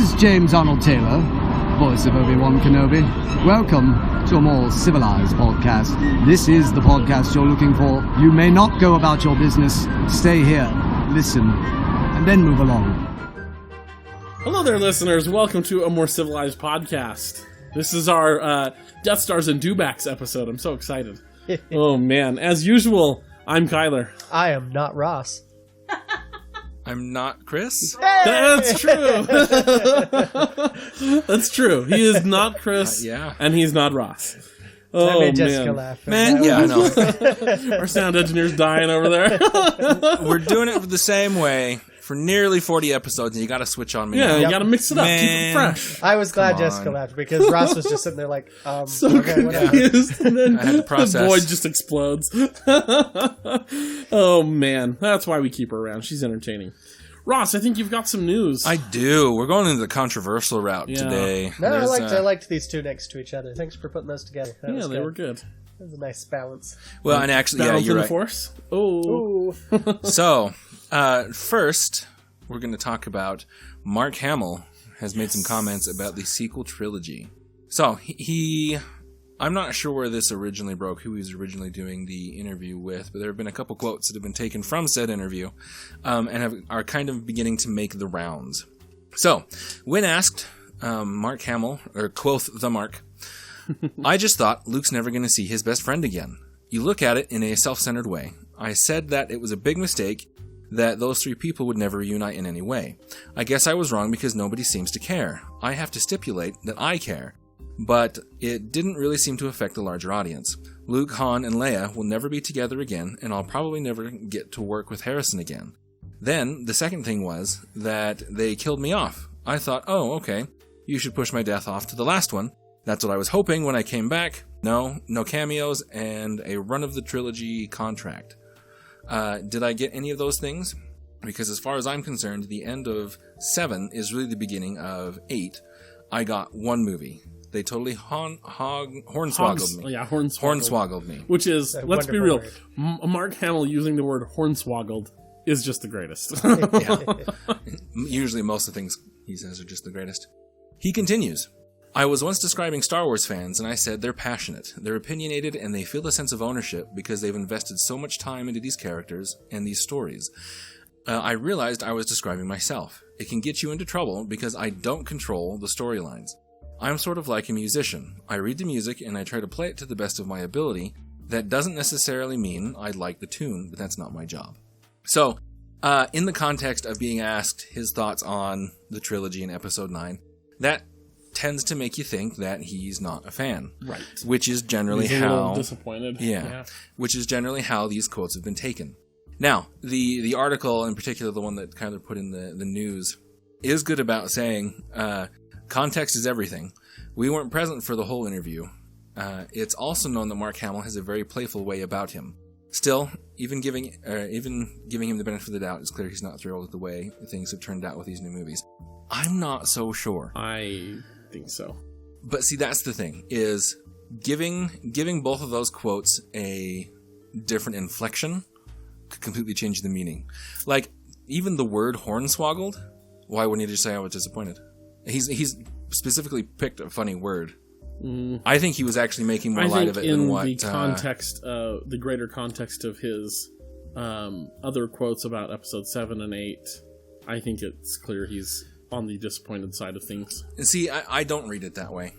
is James Arnold Taylor, voice of Obi-Wan Kenobi. Welcome to a more civilized podcast. This is the podcast you're looking for. You may not go about your business. Stay here, listen, and then move along. Hello there, listeners. Welcome to a more civilized podcast. This is our Death Stars and Dewbacks episode. I'm so excited. Oh, man. As usual, I'm Kyler. I am not Ross. I'm not Chris. Hey! That's true. That's true. He is not Chris, Yeah. and he's not Ross. I Oh, made Jessica man. laugh. Man, yeah, I know. Our sound engineer's dying over there. We're doing it the same way for nearly 40 episodes, and you got to switch on me. Yeah, now. you gotta mix it up. Keep it Man. fresh. I was glad Come Jessica on. laughed because Ross was just sitting there like, So okay, whatever. confused. And then I had to process. the void just explodes. Oh, man. That's why we keep her around. She's entertaining. Ross, I think you've got some news. I do. We're going into the controversial route Yeah. today. No, There's, I liked these two next to each other. Thanks for putting those together. That Yeah, was they good. were good. That was a nice balance. well, and actually, yeah, Balance in you're the right. Force? Oh. Ooh. So, first, we're going to talk about Mark Hamill has made some comments about the sequel trilogy. So, I'm not sure where this originally broke, who he was originally doing the interview with, but there have been a couple quotes that have been taken from said interview and are kind of beginning to make the rounds. So, when asked, Mark Hamill, or quoth the Mark, I just thought Luke's never going to see his best friend again. You look at it in a self-centered way. I said that it was a big mistake, that those three people would never reunite in any way. I guess I was wrong because nobody seems to care. I have to stipulate that I care. But it didn't really seem to affect the larger audience. Luke, Han, and Leia will never be together again, and I'll probably never get to work with Harrison again. Then, the second thing was that they killed me off. I thought, oh, okay, you should push my death off to the last one. That's what I was hoping when I came back. No cameos, and a run-of-the-trilogy contract. Did I get any of those things? Because as far as I'm concerned, the end of 7 is really the beginning of 8. I got one movie. They totally hornswoggled me. Yeah, hornswoggled. Hornswoggled me. Which is, A let's be wonderful real, word. Mark Hamill using the word hornswoggled is just the greatest. Yeah. Usually most of the things he says are just the greatest. He continues. I was once describing Star Wars fans, and I said they're passionate, they're opinionated, and they feel a sense of ownership because they've invested so much time into these characters and these stories. I realized I was describing myself. It can get you into trouble because I don't control the storylines. I'm sort of like a musician. I read the music and I try to play it to the best of my ability. That doesn't necessarily mean I like the tune, but that's not my job. So, in the context of being asked his thoughts on the trilogy in Episode 9, that tends to make you think that he's not a fan. Right. Which is generally He's a little how... disappointed. Yeah. Which is generally how these quotes have been taken. Now, the article, in particular the one that Kyler put in the news, is good about saying... context is everything. We weren't present for the whole interview. It's also known that Mark Hamill has a very playful way about him. Still, even giving him the benefit of the doubt, it's clear he's not thrilled with the way things have turned out with these new movies. I'm not so sure. I think so. But see, that's the thing, is giving both of those quotes a different inflection could completely change the meaning. Like, even the word hornswoggled, why wouldn't he just say I was disappointed? He's specifically picked a funny word. I think he was actually making more light of it than what... in the context, the greater context of his other quotes about Episode 7 and 8, I think it's clear he's on the disappointed side of things. See, I don't read it that way.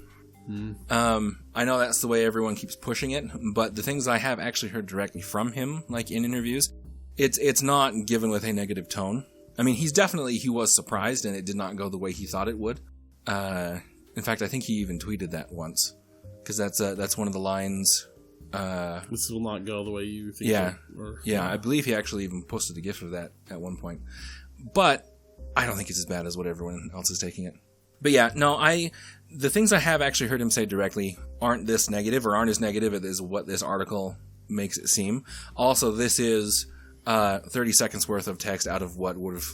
I know that's the way everyone keeps pushing it, but the things I have actually heard directly from him, like in interviews, it's not given with a negative tone. I mean, he was surprised and it did not go the way he thought it would. In fact, I think he even tweeted that once, because that's one of the lines. This will not go the way you think. Yeah, it, I believe he actually even posted a GIF of that at one point. But I don't think it's as bad as what everyone else is taking it. But yeah, no, the things I have actually heard him say directly aren't this negative, or aren't as negative as what this article makes it seem. Also, this is 30 seconds worth of text out of what would have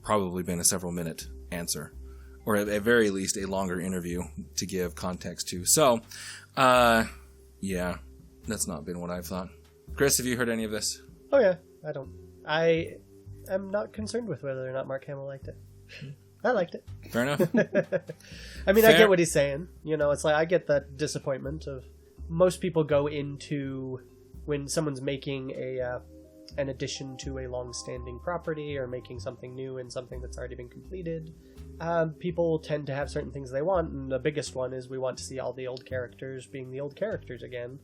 probably been a several minute answer, or at very least a longer interview to give context to. So, yeah, that's not been what I've thought. Chris, have you heard any of this? Oh yeah, I am not concerned with whether or not Mark Hamill liked it. I liked it. Fair enough. I mean, I Fair. get what he's saying. You know, it's like I get that disappointment of most people go into when someone's making an addition to a long-standing property or making something new in something that's already been completed. People tend to have certain things they want, and the biggest one is we want to see all the old characters being the old characters again.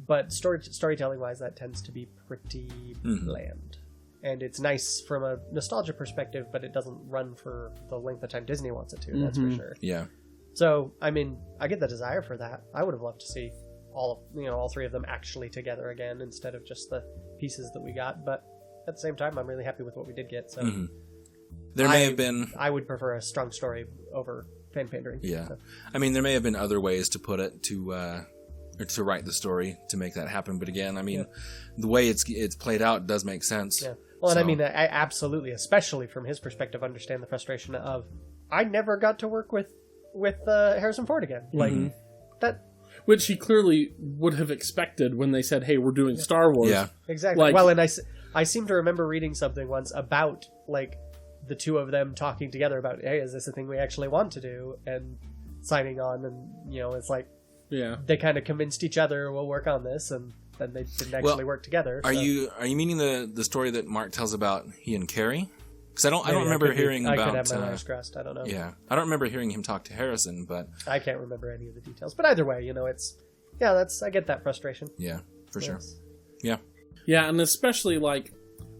But storytelling-wise, that tends to be pretty bland. And it's nice from a nostalgia perspective, but it doesn't run for the length of time Disney wants it to, that's for sure. Yeah. So, I mean, I get the desire for that. I would have loved to see all three of them actually together again instead of just the pieces that we got. But at the same time, I'm really happy with what we did get. So There may have been... I would prefer a strong story over fan pandering. Yeah. So. I mean, there may have been other ways to put it, to write the story to make that happen. But again, I mean, the way it's played out does make sense. Yeah. Well, and I mean, I absolutely, especially from his perspective, understand the frustration of, I never got to work with Harrison Ford again. Like, that... Which he clearly would have expected when they said, hey, we're doing Star Wars. Yeah. Exactly. Like, well, and I seem to remember reading something once about, like, the two of them talking together about, hey, is this a thing we actually want to do? And signing on, and, it's like, they kind of convinced each other, we'll work on this, and then they didn't actually work together. Are you meaning the story that Mark tells about he and Carrie? Because I don't remember hearing about. I could have my wires crossed. I don't know. Yeah, I don't remember hearing him talk to Harrison, but I can't remember any of the details. But either way, it's I get that frustration. Yeah, for sure. Yes. Yeah, and especially like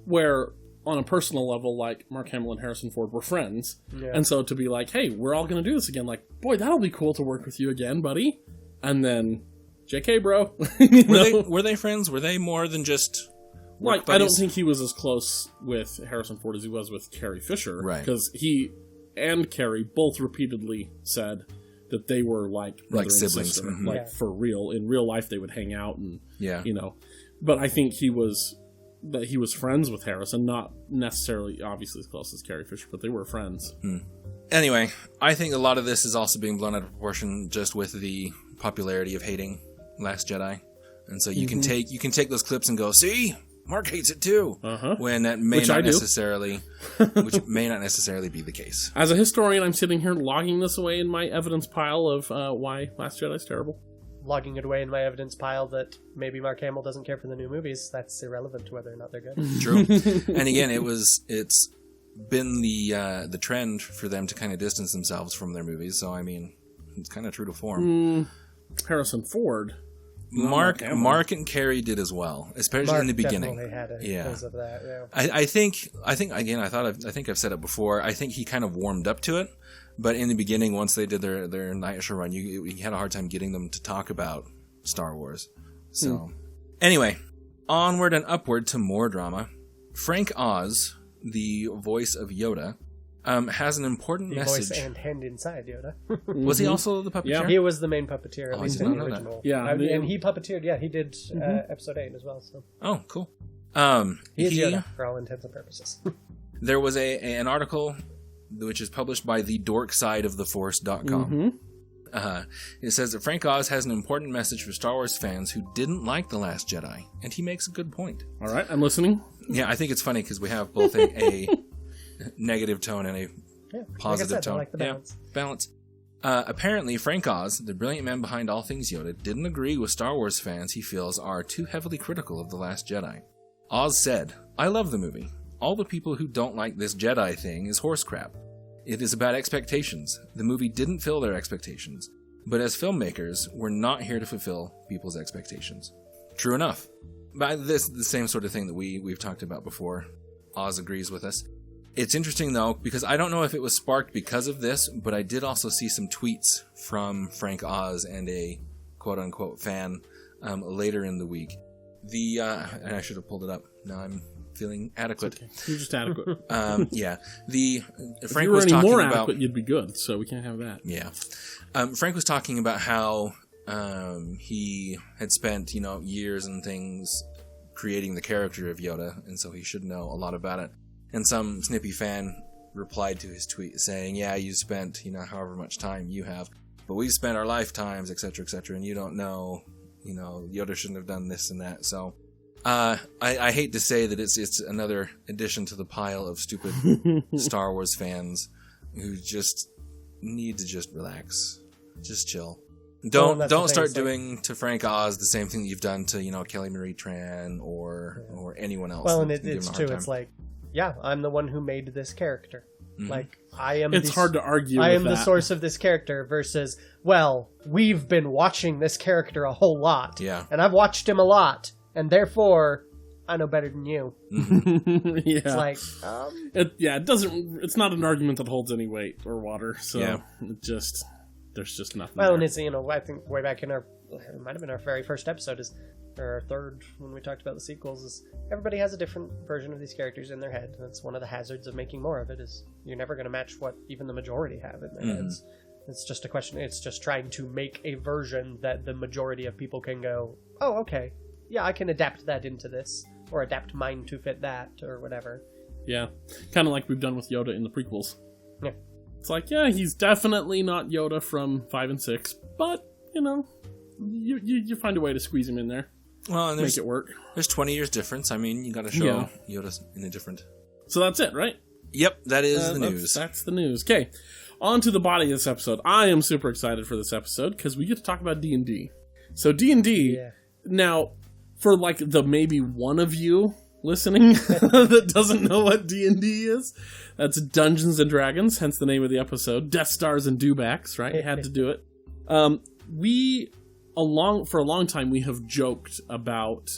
where on a personal level, like Mark Hamill and Harrison Ford were friends, and so to be like, hey, we're all going to do this again. Like, boy, that'll be cool to work with you again, buddy. And then, JK, bro. Were they friends? Were they more than just work like? buddies? I don't think he was as close with Harrison Ford as he was with Carrie Fisher, right? Because he and Carrie both repeatedly said that they were like brother and siblings, sister. Like for real. In real life, they would hang out and But I think he was friends with Harrison, not necessarily obviously as close as Carrie Fisher, but they were friends. Anyway, I think a lot of this is also being blown out of proportion just with the popularity of hating Last Jedi, and so you can take those clips and go, see, Mark hates it too, when that may not necessarily, which may not necessarily be the case. As a historian, I'm sitting here logging this away in my evidence pile of why Last Jedi is terrible. Logging it away in my evidence pile that maybe Mark Hamill doesn't care for the new movies. That's irrelevant to whether or not they're good. True. And again, it's been the trend for them to kind of distance themselves from their movies. So I mean, it's kind of true to form. Harrison Ford, Mark and Carrie did as well, especially in the beginning. Definitely had it because of that. Yeah. I think again, I think I've said it before. I think he kind of warmed up to it, but in the beginning, once they did their night show run, you had a hard time getting them to talk about Star Wars. So anyway, onward and upward to more drama. Frank Oz, the voice of Yoda, has an important message. Voice and hand inside Yoda. Was he also the puppeteer? Yeah, he was the main puppeteer, at least in the original. Yeah, and he puppeteered. Yeah, he did episode 8 as well. So. Oh, cool. He is Yoda for all intents and purposes. There was an article which is published by the dorksideoftheforce.com. It says that Frank Oz has an important message for Star Wars fans who didn't like The Last Jedi, and he makes a good point. All right, I'm listening. Yeah, I think it's funny because we have both a negative tone and a positive tone. I like the balance. Yeah, balance. Apparently, Frank Oz, the brilliant man behind all things Yoda, didn't agree with Star Wars fans he feels are too heavily critical of The Last Jedi. Oz said, "I love the movie. All the people who don't like this Jedi thing is horse crap. It is about expectations. The movie didn't fill their expectations. But as filmmakers, we're not here to fulfill people's expectations." True enough. But this the same sort of thing that we've talked about before. Oz agrees with us. It's interesting, though, because I don't know if it was sparked because of this, but I did also see some tweets from Frank Oz and a quote-unquote fan later in the week. And I should have pulled it up. Now I'm feeling adequate. Okay. You're just adequate. Yeah. If you were any more adequate, you'd be good, so we can't have that. Yeah. Frank was talking about how he had spent, years and things creating the character of Yoda, and so he should know a lot about it. And some snippy fan replied to his tweet saying, "Yeah, you spent, however much time you have, but we've spent our lifetimes, etc., and you don't know, Yoda shouldn't have done this and that." So, I hate to say that it's another addition to the pile of stupid Star Wars fans who just need to just relax, just chill. Well, Don't start doing to Frank Oz the same thing that you've done to Kelly Marie Tran or anyone else. Well, and it's true. It's like, yeah, I'm the one who made this character. Mm-hmm. Like, I am. It's hard to argue. I with am that. the source of this character versus, well, we've been watching this character a whole lot. Yeah. And I've watched him a lot, and therefore I know better than you. Mm-hmm. Yeah. It's like, it doesn't. It's not an argument that holds any weight or water. So there's just nothing. Well, there. and it's I think way back in it might have been our very first episode or our third when we talked about the sequels is everybody has a different version of these characters in their head. That's one of the hazards of making more of it is you're never going to match what even the majority have in their heads. It's just a question. It's just trying to make a version that the majority of people can go, oh, okay, yeah, I can adapt that into this, or adapt mine to fit that, or whatever. Yeah, kind of like we've done with Yoda in the prequels. Yeah. It's like, yeah, he's definitely not Yoda from 5 and 6, but, you find a way to squeeze him in there. Well, and make it work. There's 20 years difference. I mean, you got to show Yoda in a different... So that's it, right? Yep, that is the news. That's the news. Okay, on to the body of this episode. I am super excited for this episode because we get to talk about D&D. So D&D, now, for like the maybe one of you listening that doesn't know what D&D is, that's Dungeons and Dragons, hence the name of the episode. Death Stars and Dewbacks, right? You had to do it. For a long time, we have joked about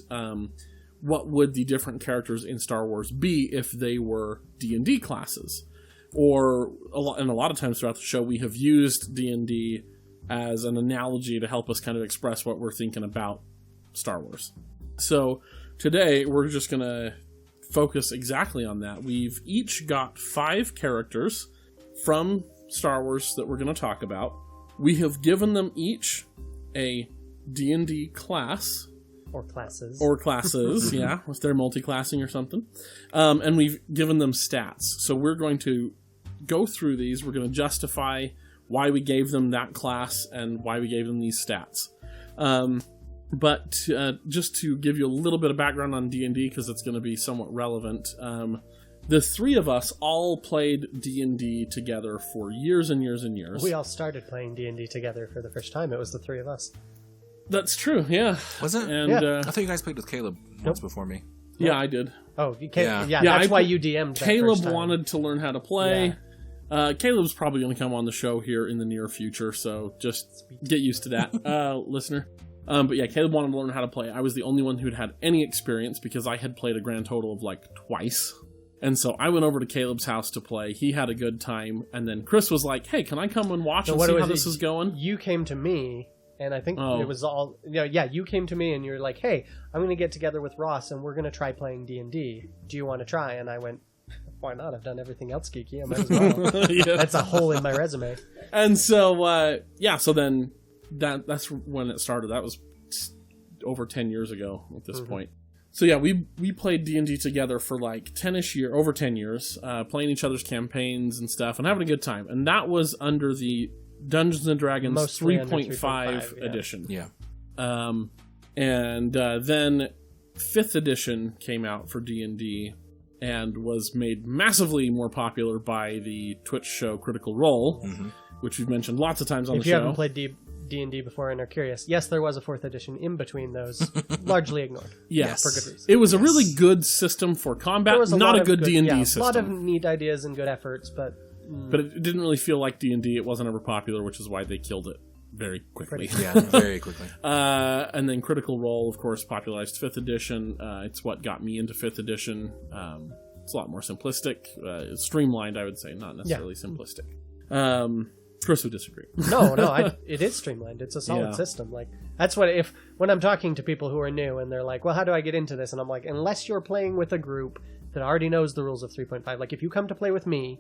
what would the different characters in Star Wars be if they were D&D classes. And a lot of times throughout the show, we have used D&D as an analogy to help us kind of express what we're thinking about Star Wars. So today, we're just going to focus exactly on that. We've each got 5 characters from Star Wars that we're going to talk about. We have given them each a D&D class. Or classes. Yeah, if they're multi-classing or something. And we've given them stats. So we're going to go through these. We're going to justify why we gave them that class and why we gave them these stats. But just to give you a little bit of background on D&D, because it's going to be somewhat relevant, the 3 of us all played D&D together for years and years and years. We all started playing D&D together for the first time. It was the 3 of us. That's true, yeah. Was it? And, I thought you guys played with Caleb once before me. Yeah, I did. Oh, you can't, that's why you DM'd that Caleb first time. wanted to learn how to play. Yeah. Caleb's probably going to come on the show here in the near future, so just get used to that, listener. But yeah, Caleb wanted to learn how to play. I was the only one who'd had any experience because I had played a grand total of like twice. And so I went over to Caleb's house to play. He had a good time. And then Chris was like, hey, can I come and watch and see how this is going? You came to me, and I think it was all... you came to me and you're like, hey, I'm going to get together with Ross and we're going to try playing D&D. Do you want to try? And I went, why not? I've done everything else geeky. I might as well. That's a hole in my resume. And so, so then that's when it started. That was over 10 years ago at this point. So yeah, we played D&D together for like over 10 years, playing each other's campaigns and stuff and having a good time. And that was under the Dungeons and Dragons 3.5 edition. Yeah. And then 5th edition came out for D&D and was made massively more popular by the Twitch show Critical Role, which we've mentioned lots of times on the show. If you haven't played D&D before and are curious, yes, there was a 4th edition in between those, largely ignored. Yes. For good reason. It was a really good system for combat, not a good D&D system. A lot of neat ideas and good efforts, but it didn't really feel like D&D. It wasn't ever popular, which is why they killed it very quickly. Very quickly. And then Critical Role, of course, popularized 5th edition. It's what got me into 5th edition. It's a lot more simplistic. Streamlined, I would say, not necessarily simplistic. Chris would disagree. No, it is streamlined. It's a solid system. Like that's when I'm talking to people who are new and they're like, well, how do I get into this? And I'm like, unless you're playing with a group that already knows the rules of 3.5, like if you come to play with me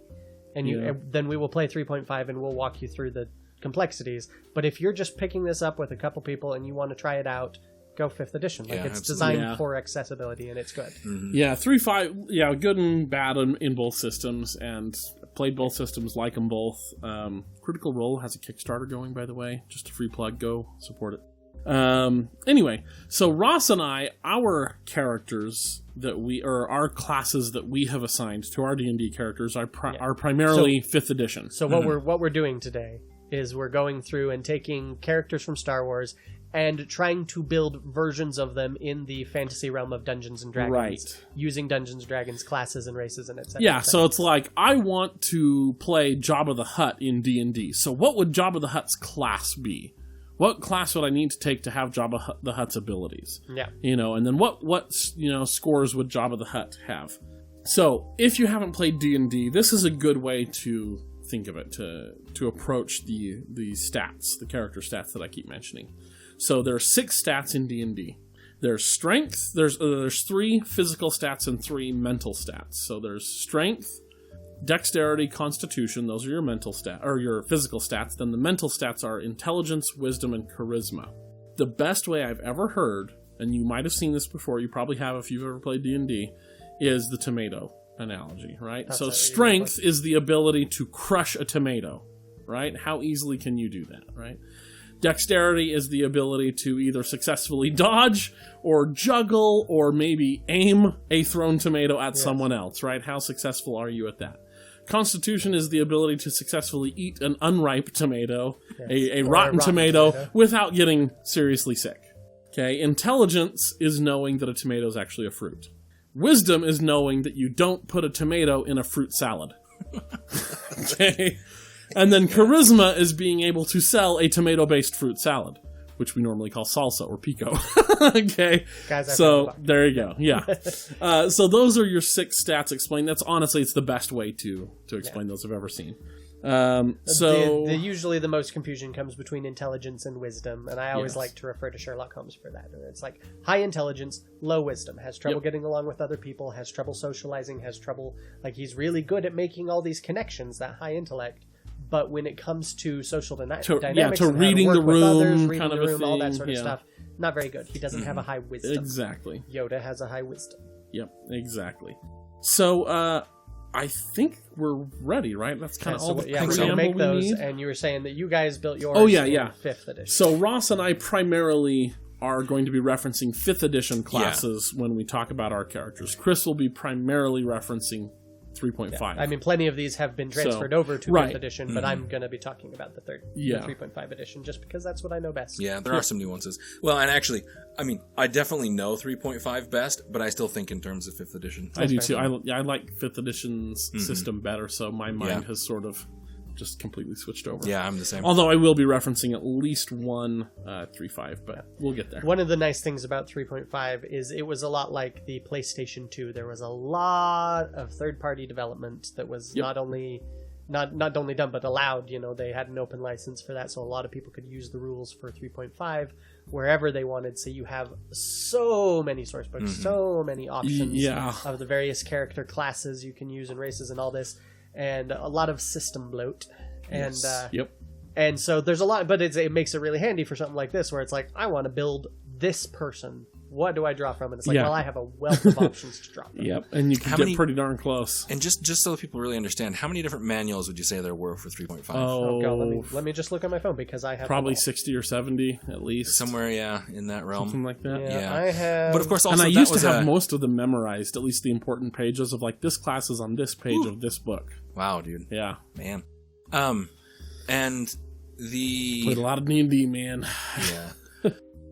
and then we will play 3.5 and we'll walk you through the complexities. But if you're just picking this up with a couple people and you want to try it out, go 5th edition. Like it's designed for accessibility and it's good. Yeah, 3.5, good and bad in both systems, and played both systems, like them both. Critical Role has a Kickstarter going, by the way. Just a free plug. Go support it. Anyway, so Ross and I, our characters our classes that we have assigned to our D&D characters are primarily 5th edition. So what we're doing today is we're going through and taking characters from Star Wars and trying to build versions of them in the fantasy realm of Dungeons and Dragons, right? Using Dungeons and Dragons classes and races and etc. Yeah, so it's like I want to play Jabba the Hutt in D&D. So what would Jabba the Hutt's class be? What class would I need to take to have Jabba the Hutt's abilities? Yeah. And then what scores would Jabba the Hutt have? So if you haven't played D&D, this is a good way to think of it, to approach the stats, the character stats that I keep mentioning. So there are 6 stats in D&D. There's strength, there's 3 physical stats and 3 mental stats. So there's strength, dexterity, constitution, those are your mental stat or your physical stats. Then the mental stats are intelligence, wisdom, and charisma. The best way I've ever heard, and you might have seen this before, you probably have if you've ever played D&D, is the tomato analogy, right? So strength is the ability to crush a tomato, right? How easily can you do that, right? Dexterity is the ability to either successfully dodge or juggle or maybe aim a thrown tomato at someone else, right? How successful are you at that? Constitution is the ability to successfully eat an unripe tomato, a rotten tomato, without getting seriously sick. Okay, intelligence is knowing that a tomato is actually a fruit. Wisdom is knowing that you don't put a tomato in a fruit salad. Okay? And then charisma is being able to sell a tomato-based fruit salad, which we normally call salsa or pico. Okay? Guys, so there you go. Yeah. So those are your 6 stats explained. That's honestly, it's the best way to explain those I've ever seen. Usually the most confusion comes between intelligence and wisdom, and I always like to refer to Sherlock Holmes for that. It's like high intelligence, low wisdom, has trouble getting along with other people, has trouble socializing, has trouble, like he's really good at making all these connections, that high intellect, but when it comes to social dynamics, to and reading how to the work with room, others, reading kind of the a room, all that thing, sort of stuff, not very good. He doesn't have a high wisdom. Exactly. Yoda has a high wisdom. Yep, exactly. So, I think we're ready, right? That's kind of all the preamble make we those. need. And you were saying that you guys built yours. Oh, yeah, in yeah. 5th edition. So Ross and I primarily are going to be referencing 5th edition classes when we talk about our characters. Chris will be primarily referencing 3.5. Yeah. I mean, plenty of these have been transferred over to 5th edition, but I'm going to be talking about the 3.5 edition just because that's what I know best. Yeah, there are some nuances. Well, and actually, I mean, I definitely know 3.5 best, but I still think in terms of 5th edition. I do too. I like 5th edition's system better, so my mind has sort of just completely switched over. Yeah, I'm the same. Although I will be referencing at least one 3.5, but we'll get there. One of the nice things about 3.5 is it was a lot like the PlayStation 2. There was a lot of third-party development that was not only done but allowed. You know, they had an open license for that, so a lot of people could use the rules for 3.5 wherever they wanted. So you have so many source books, so many options of the various character classes you can use and races and all this. And a lot of system bloat, and and so there's a lot, but it makes it really handy for something like this, where it's like, I want to build this person. What do I draw from? And it's like, well, I have a wealth of options to draw from. Yep, and you can get pretty darn close. And just so people really understand, how many different manuals would you say there were for 3.5? Oh God, let me just look on my phone because I have probably 60 or 70 at least. Somewhere, in that realm. Something like that. Yeah, I have. But of course, also, and I used to have most of them memorized, at least the important pages of like, this class is on this page of this book. Wow, dude. Yeah. Man. And played a lot of D&D, man. Yeah.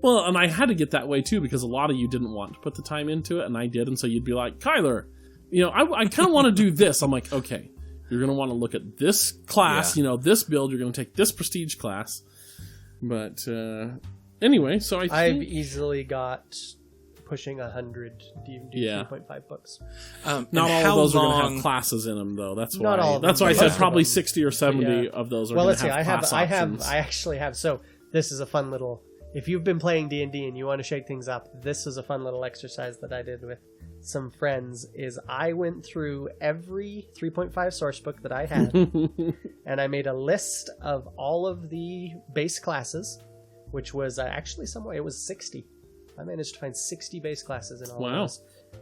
Well, and I had to get that way too, because a lot of you didn't want to put the time into it, and I did, and so you'd be like, Kyler, I kind of want to do this. I'm like, okay, you're going to want to look at this class, this build, you're going to take this prestige class. But anyway, so I've easily got pushing 100 D&D 3.5 books. Not all of those are going to have classes in them, though. That's why. Not all of them. That's why I said probably 60 or 70 of those are going to have class options. I actually have. So this is a fun little. If you've been playing D&D and you want to shake things up, this is a fun little exercise that I did with some friends. Is I went through every 3.5 source book that I had, and I made a list of all of the base classes, which was actually somewhere it was 60. I managed to find 60 base classes in all of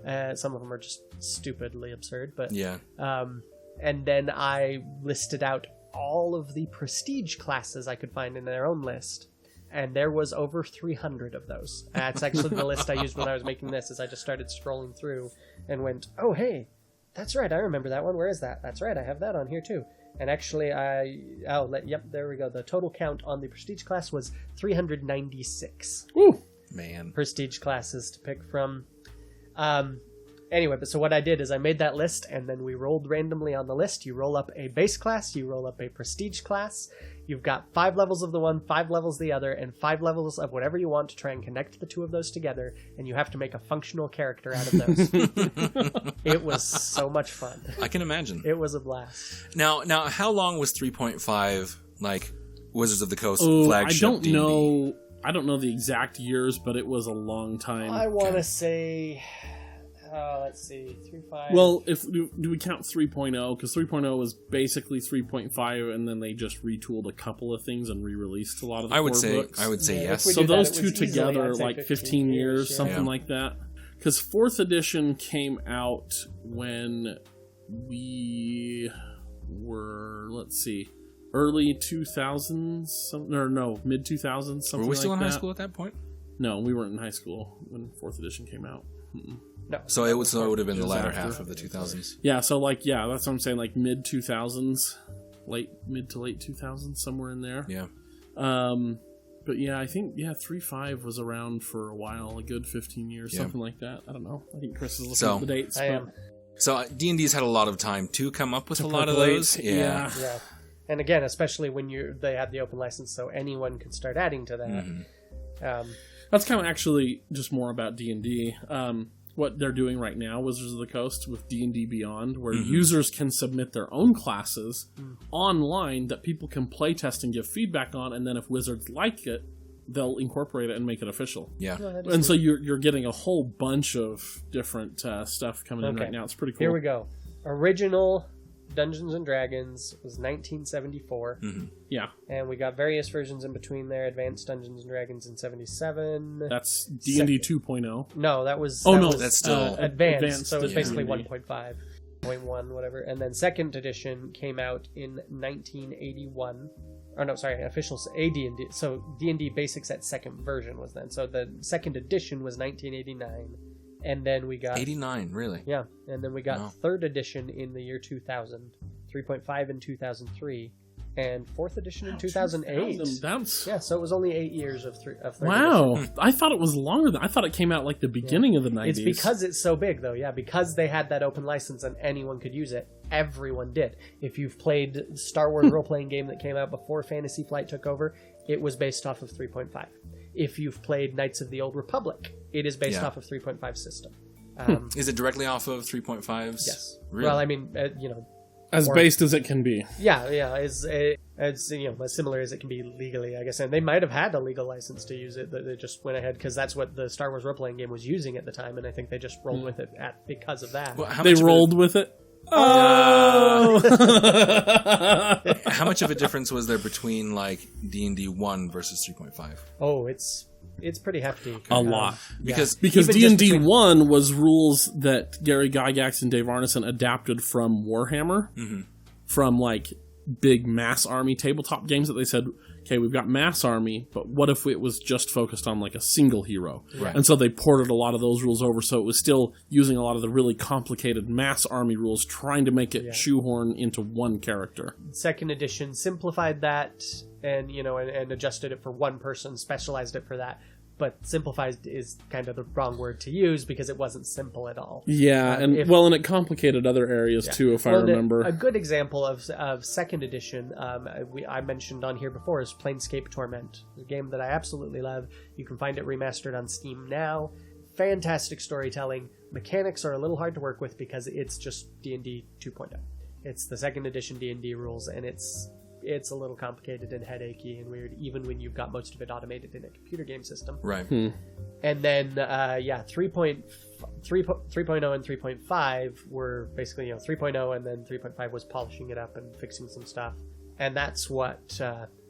those. Some of them are just stupidly absurd, but and then I listed out all of the prestige classes I could find in their own list. and there was over 300 of those. That's actually the list I used when I was making this, is I just started scrolling through and went, oh, hey, that's right, I remember that one. Where is that? That's right, I have that on here too. And actually, yep, there we go. The total count on the prestige class was 396. Ooh. Man. Prestige classes to pick from. Anyway, but so what I did is I made that list, and then we rolled randomly on the list. You roll up a base class, you roll up a prestige class. You've got 5 levels of the one, 5 levels of the other, and 5 levels of whatever you want to try and connect the 2 of those together, and you have to make a functional character out of those. It was so much fun. I can imagine. It was a blast. Now, how long was 3.5 like Wizards of the Coast flagship? I don't know. I don't know the exact years, but it was a long time. I want to say, let's see, 3.5. Well, if do we count 3.0? Because 3.0 was basically 3.5, and then they just retooled a couple of things and re-released a lot of the books. I would say yes. So those two together, like 15 years, something like that. Because 4th edition came out when we were, let's see, early 2000s, mid 2000s, something like that. Were we still in high school at that point? No, we weren't in high school when 4th edition came out. No. So it would have been the latter half of the 2000s. Yeah, so that's what I'm saying, like mid 2000s, mid to late 2000s, somewhere in there. Yeah. But yeah, I think 3.5 was around for a while, a good 15 years, something like that. I don't know. I think Chris is looking at the dates. I am. So D&D's had a lot of time to come up with a lot of those. Yeah. And again, especially when they had the open license, so anyone could start adding to that. Mm-hmm. That's kind of actually just more about D&D. What they're doing right now, Wizards of the Coast, with D&D Beyond, where users can submit their own classes online that people can playtest and give feedback on, and then if Wizards like it, they'll incorporate it and make it official. Yeah. And so you're getting a whole bunch of different stuff coming in right now. It's pretty cool. Here we go. Original Dungeons and Dragons was 1974. Mm-hmm. Yeah. And we got various versions in between there. Advanced Dungeons and Dragons in 77. That's D&D 2.0. No, that was... that's still... Advanced, so it was basically D&D. 1.5, 0.1, whatever. And then 2nd edition came out in 1981. Oh, no, sorry, official AD&D. So D&D Basics at 2nd version was then. So the 2nd edition was 1989. And then we got... 89, really? Yeah, and then we got 3rd edition in the year 2000, 3.5 in 2003, and 4th edition in 2008. Yeah, so it was only 8 years of 3rd edition. I thought it was longer than... I thought it came out like the beginning of the 90s. It's because it's so big, though, because they had that open license and anyone could use it. Everyone did. If you've played Star Wars role-playing game that came out before Fantasy Flight took over, it was based off of 3.5. If you've played Knights of the Old Republic, it is based off of 3.5 system. Is it directly off of 3.5's? Yes. Really? Well, I mean, as based as it can be. Yeah, it's as similar as it can be legally, I guess. And they might have had a legal license to use it, but they just went ahead because that's what the Star Wars role-playing game was using at the time, and I think they just rolled with it because of that. Well, they rolled with it? Oh! How much of a difference was there between like D&D 1 versus 3.5? Oh, it's pretty hefty. A lot. Because D&D 1 was rules that Gary Gygax and Dave Arneson adapted from Warhammer, from like big mass army tabletop games that they said, okay, we've got mass army, but what if it was just focused on like a single hero? Right. And so they ported a lot of those rules over, so it was still using a lot of the really complicated mass army rules, trying to make it shoehorn into one character. 2nd edition simplified that and adjusted it for one person, specialized it for that. But simplified is kind of the wrong word to use because it wasn't simple at all. Yeah, and it complicated other areas too, if I remember. A good example of 2nd edition, I mentioned on here before, is Planescape Torment, a game that I absolutely love. You can find it remastered on Steam now. Fantastic storytelling. Mechanics are a little hard to work with because it's just D&D 2.0. It's the 2nd edition D&D rules, and it's a little complicated and headachy and weird, even when you've got most of it automated in a computer game system. Right. And then, 3.0 and 3.5 were basically, 3.0, and then 3.5 was polishing it up and fixing some stuff. And that's what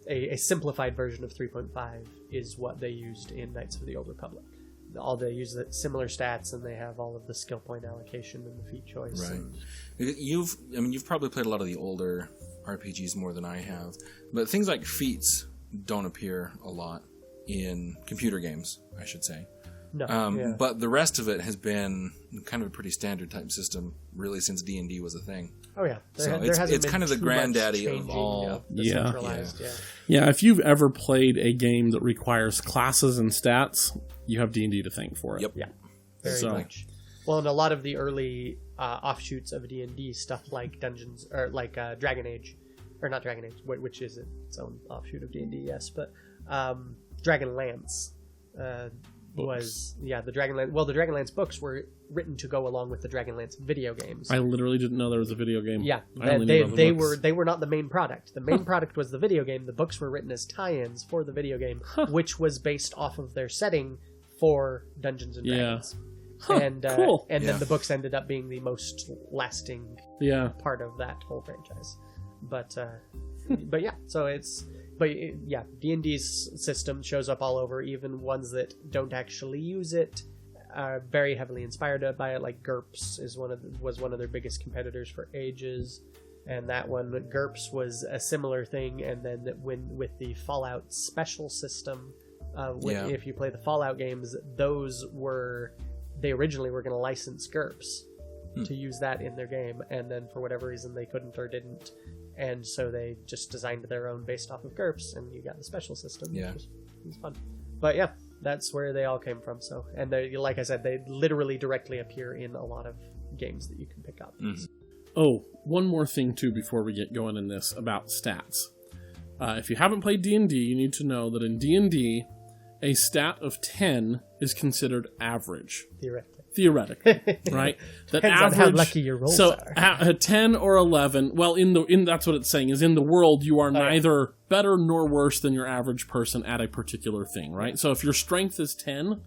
a simplified version of 3.5 is what they used in Knights of the Old Republic. They use the similar stats, and they have all of the skill point allocation and the feat choice. Right. You've probably played a lot of the older RPGs more than I have, but things like feats don't appear a lot in computer games, I should say. No, But the rest of it has been kind of a pretty standard type system, really, since D&D was a thing. Oh yeah, So it's kind of the granddaddy of all. Decentralized, Yeah, if you've ever played a game that requires classes and stats, you have D&D to thank for it. Yep. Yeah, very So- much. Well, and a lot of the early offshoots of D&D stuff like Dungeons or like Dragon Age, or not Dragon Age, which is its own offshoot of D&D, yes, but Dragonlance was the Dragonlance. Well, the Dragonlance books were written to go along with the Dragonlance video games. I literally didn't know there was a video game. Yeah, I only knew about the books. they were not the main product. The main product was the video game. The books were written as tie-ins for the video game, which was based off of their setting for Dungeons and Dragons. And cool. And then the books ended up being the most lasting part of that whole franchise. But yeah, so D&D's system shows up all over, even ones that don't actually use it are very heavily inspired by it. Like GURPS was one of their biggest competitors for ages, and that one GURPS was a similar thing. And then with the Fallout special system, if you play the Fallout games, they originally were going to license GURPS to use that in their game, and then for whatever reason they couldn't or didn't, and so they just designed their own based off of GURPS, and you got the special system. Yeah, which was fun. But yeah, that's where they all came from. So, and they, like I said, they literally directly appear in a lot of games that you can pick up. Oh, one more thing too before we get going in this about stats. If you haven't played D&D, you need to know that in D&D, a stat of 10 is considered average. Theoretically, right? That Depends average, on how lucky your rolls are. A 10 or 11, well, that's what it's saying, is in the world you are neither better nor worse than your average person at a particular thing, right? So if your strength is 10,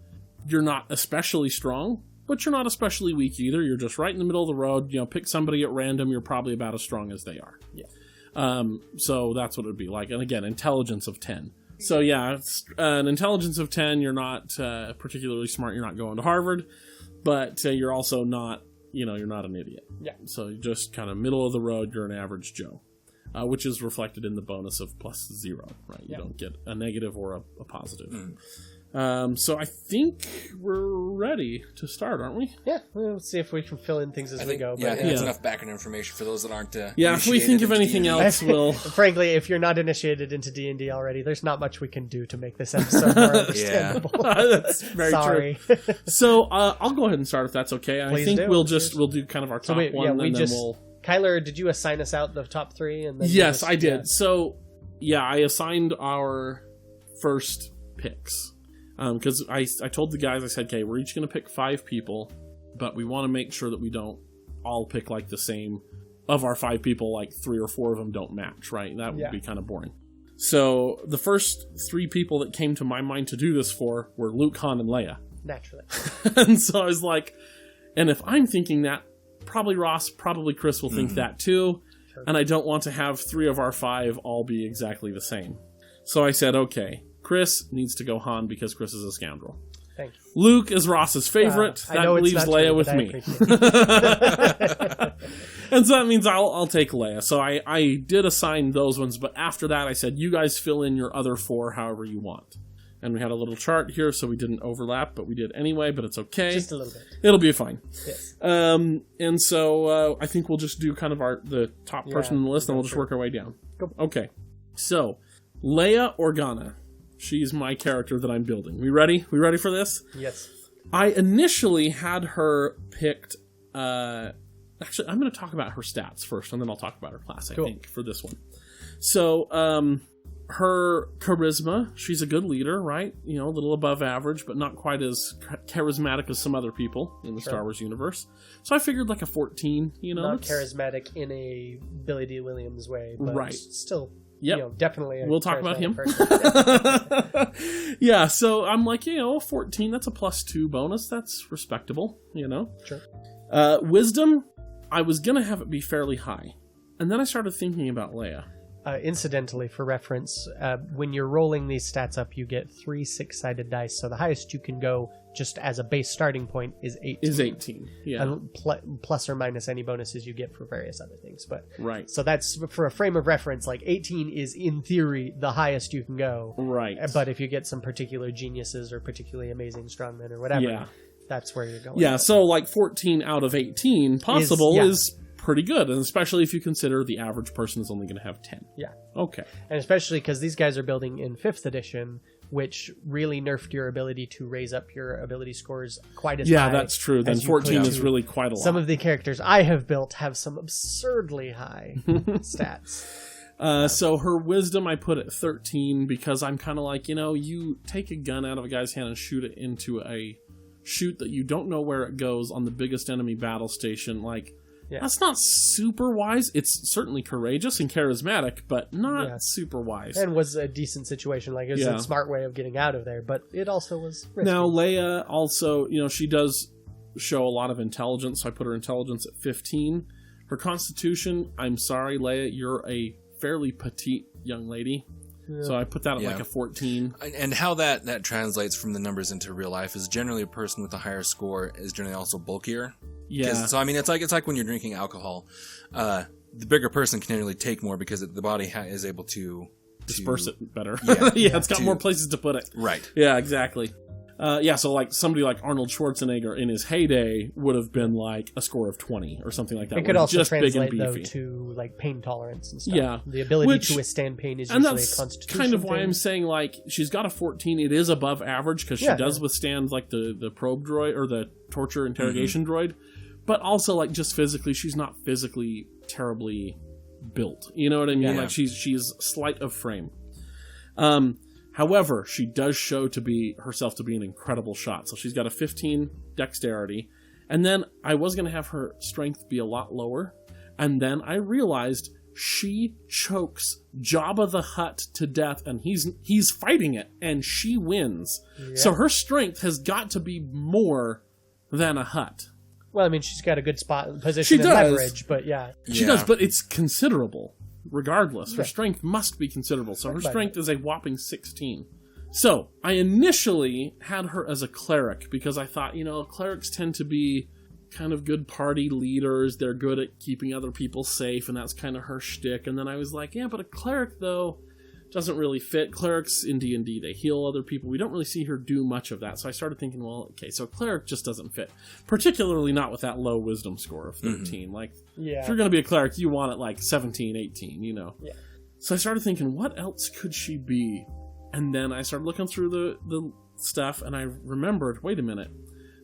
you're not especially strong, but you're not especially weak either. You're just right in the middle of the road. Pick somebody at random, you're probably about as strong as they are. Yeah. So that's what it would be like. And again, intelligence of 10. So yeah, it's an intelligence of 10, you're not particularly smart, you're not going to Harvard, but you're also not, you're not an idiot. Yeah. So you're just kind of middle of the road, you're an average Joe, which is reflected in the bonus of +0, right? You don't get a negative or a positive. So I think we're ready to start, aren't we? Yeah, we'll see if we can fill in things as we go. Yeah, I think that's enough background information for those that aren't if we think of anything else, we'll... Frankly, if you're not initiated into D&D already, there's not much we can do to make this episode more understandable. That's very true. So I'll go ahead and start if that's okay. I think we'll do kind of our top one, and then we'll... Kyler, did you assign us out the top 3? And then yes, I did. Yeah. So, I assigned our first picks. Because I told the guys, I said, okay, we're each going to pick 5 people, but we want to make sure that we don't all pick like the same. Of our 5 people, like 3 or 4 of them don't match, right? That would be kind of boring. So the first 3 people that came to my mind to do this for were Luke, Han, and Leia. Naturally. And so I was like, and if I'm thinking that, probably Ross, probably Chris will think that too. Sure. And I don't want to have 3 of our 5 all be exactly the same. So I said, okay, Chris needs to go Han because Chris is a scoundrel. Thank you. Luke is Ross's favorite. That leaves Leia with me. And so that means I'll take Leia. So I did assign those ones, but after that I said, you guys fill in your other 4 however you want. And we had a little chart here, so we didn't overlap, but we did anyway, but it's okay. Just a little bit. It'll be fine. Yes. And so I think we'll just do kind of the top person on the list, and we'll just work our way down. Go. Okay. So, Leia Organa. She's my character that I'm building. We ready? We ready for this? Yes. I initially had her picked... actually, I'm going to talk about her stats first, and then I'll talk about her class, I think, for this one. So, her charisma, she's a good leader, right? A little above average, but not quite as charismatic as some other people in the Star Wars universe. So I figured like a 14, Not charismatic in a Billy D. Williams way, but still... Yep. Definitely. We'll talk about him. Yeah, so I'm like, 14, that's a +2 bonus. That's respectable, Sure. Wisdom, I was going to have it be fairly high. And then I started thinking about Leia. Incidentally, for reference, when you're rolling these stats up, you get 3 6-sided dice. So the highest you can go, just as a base starting point, is 18. Is 18, yeah. And plus or minus any bonuses you get for various other things. But Right. So that's, for a frame of reference, like 18 is, in theory, the highest you can go. Right. But if you get some particular geniuses or particularly amazing strongmen or whatever, Yeah. that's where you're going. Yeah, so like 14 out of 18 possible is pretty good, and especially if you consider the average person is only going to have 10. Yeah. Okay. And especially because these guys are building in 5th edition, which really nerfed your ability to raise up your ability scores quite as high. Yeah, that's true. Then as you 14 could is really quite a lot. Some of the characters I have built have some absurdly high stats. So her wisdom I put at 13 because I'm kind of like, you take a gun out of a guy's hand and shoot it into a chute that you don't know where it goes on the biggest enemy battle station. Like, that's not super wise. It's certainly courageous and charismatic, but not super wise. And was a decent situation. Like, it was a smart way of getting out of there, but it also was risky. Now, Leia also, she does show a lot of intelligence, so I put her intelligence at 15. Her constitution, I'm sorry, Leia, you're a fairly petite young lady. So I put that at like a 14. And how that translates from the numbers into real life is generally a person with a higher score is generally also bulkier. Yeah. So I mean, it's like when you're drinking alcohol. The bigger person can really take more because the body is able to disperse it better. Yeah, it's got more places to put it. Right. Yeah, exactly. So like somebody like Arnold Schwarzenegger in his heyday would have been like a score of 20 or something like that. It could also just translate big and though beefy. to like pain tolerance and stuff. Yeah. The ability to withstand pain is usually a constitution kind of why thing. I'm saying like she's got a 14. It is above average because she does withstand like the probe droid or the torture interrogation droid, but also like just physically, she's not physically terribly built. You know what I mean? Like she's slight of frame. However, she does show herself to be an incredible shot. So she's got a 15 dexterity. And then I was going to have her strength be a lot lower. And then I realized she chokes Jabba the Hutt to death, and he's fighting it, and she wins. Yeah. So her strength has got to be more than a Hutt. Well, I mean, she's got a good position and leverage, but She does, but it's considerable. Regardless, her strength must be considerable. So her strength is a whopping 16. So I initially had her as a cleric because I thought, clerics tend to be kind of good party leaders. They're good at keeping other people safe, and that's kind of her shtick. And then I was like, but a cleric, though, doesn't really fit. Clerics in D&D, they heal other people. We don't really see her do much of that. So I started thinking, so cleric just doesn't fit. Particularly not with that low wisdom score of 13. Like, if you're going to be a cleric, you want it like 17, 18, Yeah. So I started thinking, what else could she be? And then I started looking through the stuff, and I remembered, wait a minute.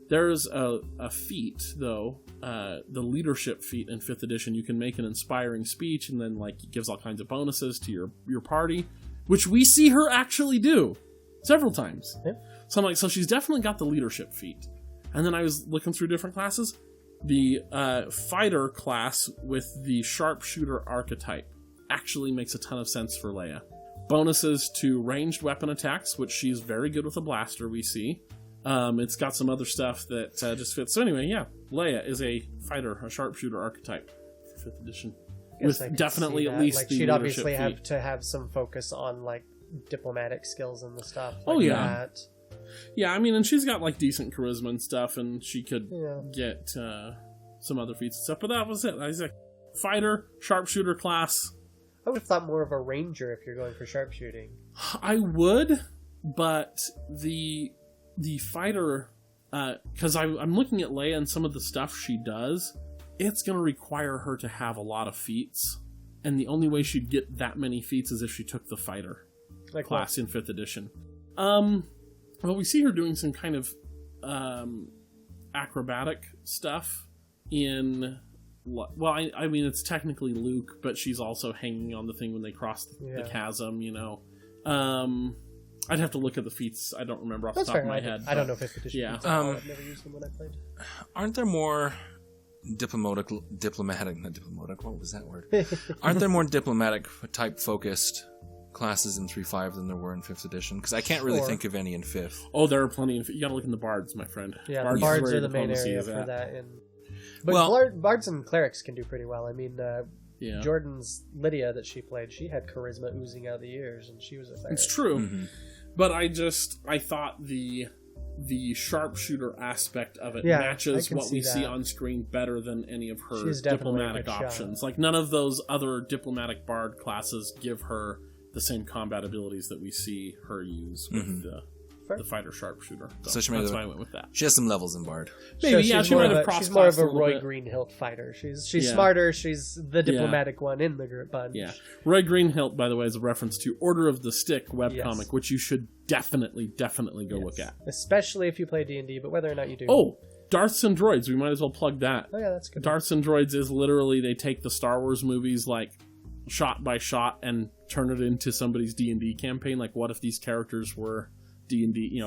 There's a feat, though, the leadership feat in 5th edition. You can make an inspiring speech, and then it gives all kinds of bonuses to your party, which we see her actually do several times. Yeah. So I'm like, so she's definitely got the leadership feat. And then I was looking through different classes. The fighter class with the sharpshooter archetype actually makes a ton of sense for Leia. Bonuses to ranged weapon attacks, which she's very good with a blaster, we see. It's got some other stuff that just fits. So anyway, Leia is a fighter, a sharpshooter archetype for 5th edition. With definitely at least the she'd obviously feat. have to have some focus on diplomatic skills and the stuff. That. Yeah, I mean, and she's got decent charisma and stuff, and she could get some other feats and stuff. But that was it. I was like, fighter, sharpshooter class. I would have thought more of a ranger if you're going for sharpshooting. I would, but the fighter, because I'm looking at Leia and some of the stuff she does, it's going to require her to have a lot of feats, and the only way she'd get that many feats is if she took the fighter class in 5th edition. Well, we see her doing some kind of acrobatic stuff in... Well, I mean, it's technically Luke, but she's also hanging on the thing when they cross the chasm, I'd have to look at the feats. I don't remember off the top of my head. I don't know if 5th edition. Yeah. I've never used them when I played. Aren't there more diplomatic, what was that word? Aren't there more diplomatic type focused classes in 3.5 than there were in 5th edition? Because I can't really think of any in 5th. Oh, there are plenty. You gotta look in the bards, my friend. Yeah, bards are the main area for that. Bards and clerics can do pretty well. I mean, Yeah. Jordan's Lydia that she played, she had charisma oozing out the ears, and she was a It's true. But I thought the sharpshooter aspect of it matches what we see on screen better than any of her diplomatic options. Like, none of those other diplomatic bard classes give her the same combat abilities that we see her use with the fighter sharpshooter. So that's why I went with that. She has some levels in bard. Maybe, she might have crossed. She's more of a Roy Greenhilt fighter. She's smarter. She's the diplomatic one in the bunch. Yeah. Roy Greenhilt, by the way, is a reference to Order of the Stick webcomic, which you should definitely go look at. Especially if you play D&D, but whether or not you do. Oh, Darths and Droids. We might as well plug that. Oh, yeah, that's good. Darths and Droids is literally, they take the Star Wars movies, like, shot by shot and turn it into somebody's D&D campaign. Like, what if these characters were D&D,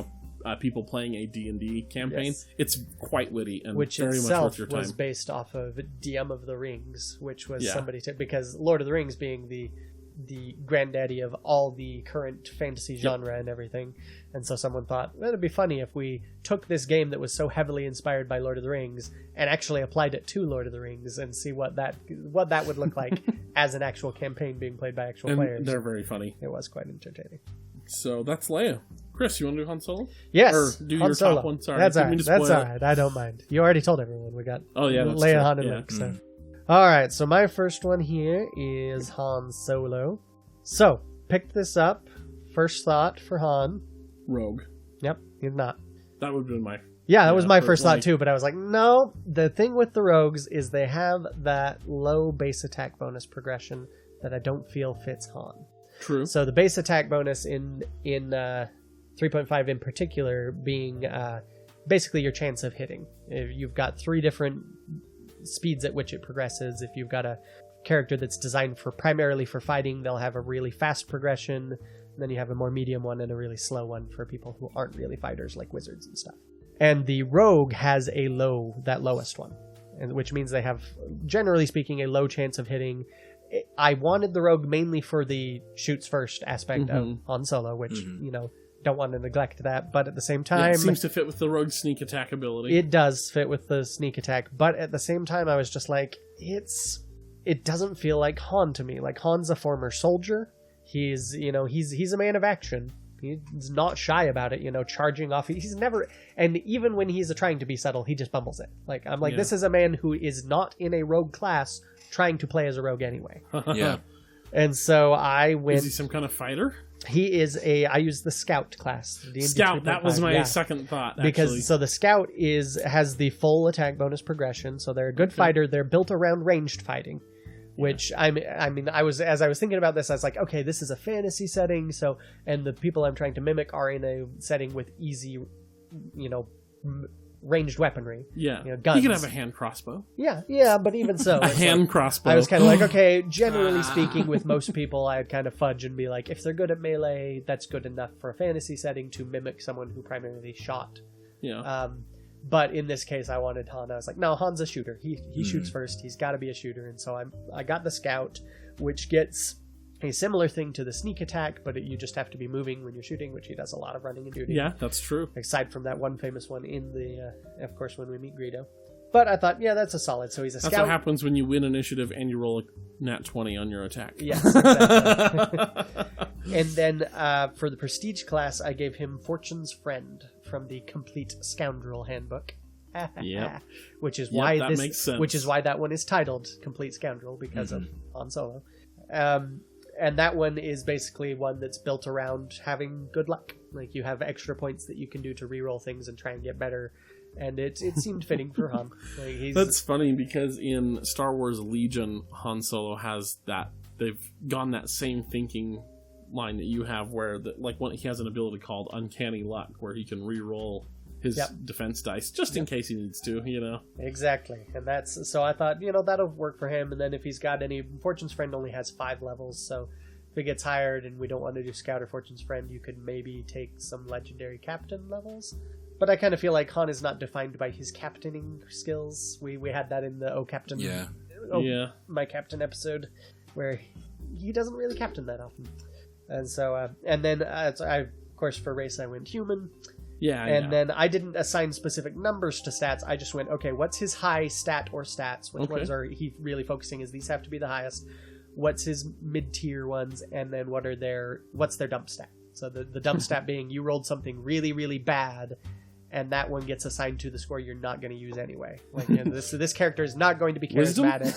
people playing a D&D campaign? Yes. It's quite witty and which very much worth your time. Was based off of DM of the Rings, which was somebody because Lord of the Rings being the granddaddy of all the current fantasy genre and everything, and so someone thought, well, it'd be funny if we took this game that was so heavily inspired by Lord of the Rings and actually applied it to Lord of the Rings and see what that would look like as an actual campaign being played by actual players. They're very funny. It was quite entertaining. So that's Leia. Chris, you want to do Han Solo? Yes. Or do Han your Solo. top one? Sorry, that's all right. That's all right. I don't mind. You already told everyone we got. Oh yeah, that's Leia, true. Han, and Luke. So. All right. So my first one here is Han Solo. So picked this up. First thought for Han. Rogue. Yep. He's not. That would have been my. Yeah, that was my first thought too. But I was like, no. The thing with the rogues is they have that low base attack bonus progression that I don't feel fits Han. True. So the base attack bonus in 3.5 in particular being basically your chance of hitting. If you've got 3 different speeds at which it progresses. If you've got a character that's designed primarily for fighting, they'll have a really fast progression. And then you have a more medium one and a really slow one for people who aren't really fighters, like wizards and stuff. And the rogue has that lowest one, and which means they have, generally speaking, a low chance of hitting. I wanted the rogue mainly for the shoots first aspect of Han Solo, which, don't want to neglect that. But at the same time... it seems to fit with the rogue sneak attack ability. It does fit with the sneak attack. But at the same time, I was just like, it doesn't feel like Han to me. Like, Han's a former soldier. He's a man of action. He's not shy about it, charging off. He's never... And even when he's trying to be subtle, he just bumbles it. Like, I'm like, this is a man who is not in a rogue class trying to play as a rogue anyway. Yeah. And so I went... Is he some kind of fighter? He is I use the scout class. D&D scout, 3.5, that was my second thought, actually. Because, so the scout has the full attack bonus progression, so they're a good fighter. They're built around ranged fighting, which, as I was thinking about this, I was like, okay, this is a fantasy setting, so, and the people I'm trying to mimic are in a setting with easy, ranged weaponry. Yeah. Guns. You could have a hand crossbow. Yeah, but even so. A hand crossbow. I was kind of like, okay, generally speaking, with most people, I'd kind of fudge and be like, if they're good at melee, that's good enough for a fantasy setting to mimic someone who primarily shot. Yeah. But in this case, I wanted Han. I was like, no, Han's a shooter. He shoots first. He's got to be a shooter. And so I got the scout, which gets a similar thing to the sneak attack, but you just have to be moving when you're shooting, which he does a lot of running and shooting. Yeah, that's true. Aside from that one famous one in the, of course, when we meet Greedo. But I thought, that's a solid. So he's a scout. That's what happens when you win initiative and you roll a nat 20 on your attack. Yes, exactly. And then for the prestige class, I gave him Fortune's Friend from the Complete Scoundrel Handbook. Yep. Which is why makes sense. Which is why that one is titled Complete Scoundrel, because of Han Solo. And that one is basically one that's built around having good luck. Like, you have extra points that you can do to reroll things and try and get better. And it seemed fitting for Han. Like, That's funny, because in Star Wars Legion, Han Solo has that. They've gone that same thinking line that you have, where he has an ability called Uncanny Luck, where he can reroll his defense dice just in case he needs to, Exactly. And so I thought, that'll work for him. And then if he's got Fortune's Friend only has 5 levels, so if it gets hired and we don't want to do Scout or Fortune's Friend, you could maybe take some Legendary Captain levels. But I kind of feel like Han is not defined by his captaining skills. We had that in the Captain. Yeah. My Captain episode, where he doesn't really captain that often. And so, and then, of course, for race I went human. Yeah, And then I didn't assign specific numbers to stats. I just went, okay, what's his high stat or stats? Which ones are he really focusing is these have to be the highest. What's his mid-tier ones? And then what's their dump stat? So the dump stat being you rolled something really, really bad, and that one gets assigned to the score you're not going to use anyway. Like, this character is not going to be charismatic.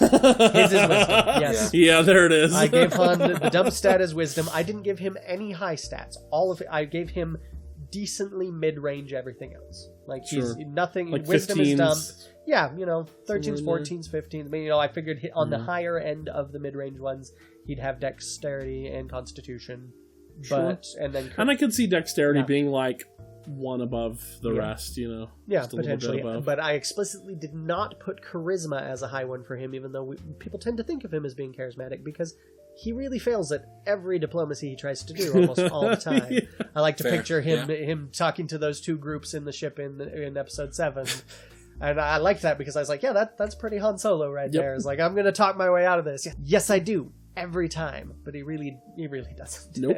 His is wisdom. Yes. Yeah, there it is. I gave Han the dump stat as wisdom. I didn't give him any high stats. All of it. I gave him decently mid-range everything else. Like he's nothing. Like wisdom 15s. is dumb. Yeah, 13s, 14s, 15s. I mean, I figured on the higher end of the mid-range ones, he'd have dexterity and constitution. And I could see dexterity being like one above the rest, Yeah, just a little potentially. bit above. But I explicitly did not put charisma as a high one for him, even though people tend to think of him as being charismatic, because he really fails at every diplomacy he tries to do almost all the time. Yeah. I like to picture him talking to those two groups in the ship in episode 7. And I liked that because I was like, yeah, that's pretty Han Solo right there. It's like, I'm going to talk my way out of this. Yes, I do. Every time. But he really doesn't. Nope.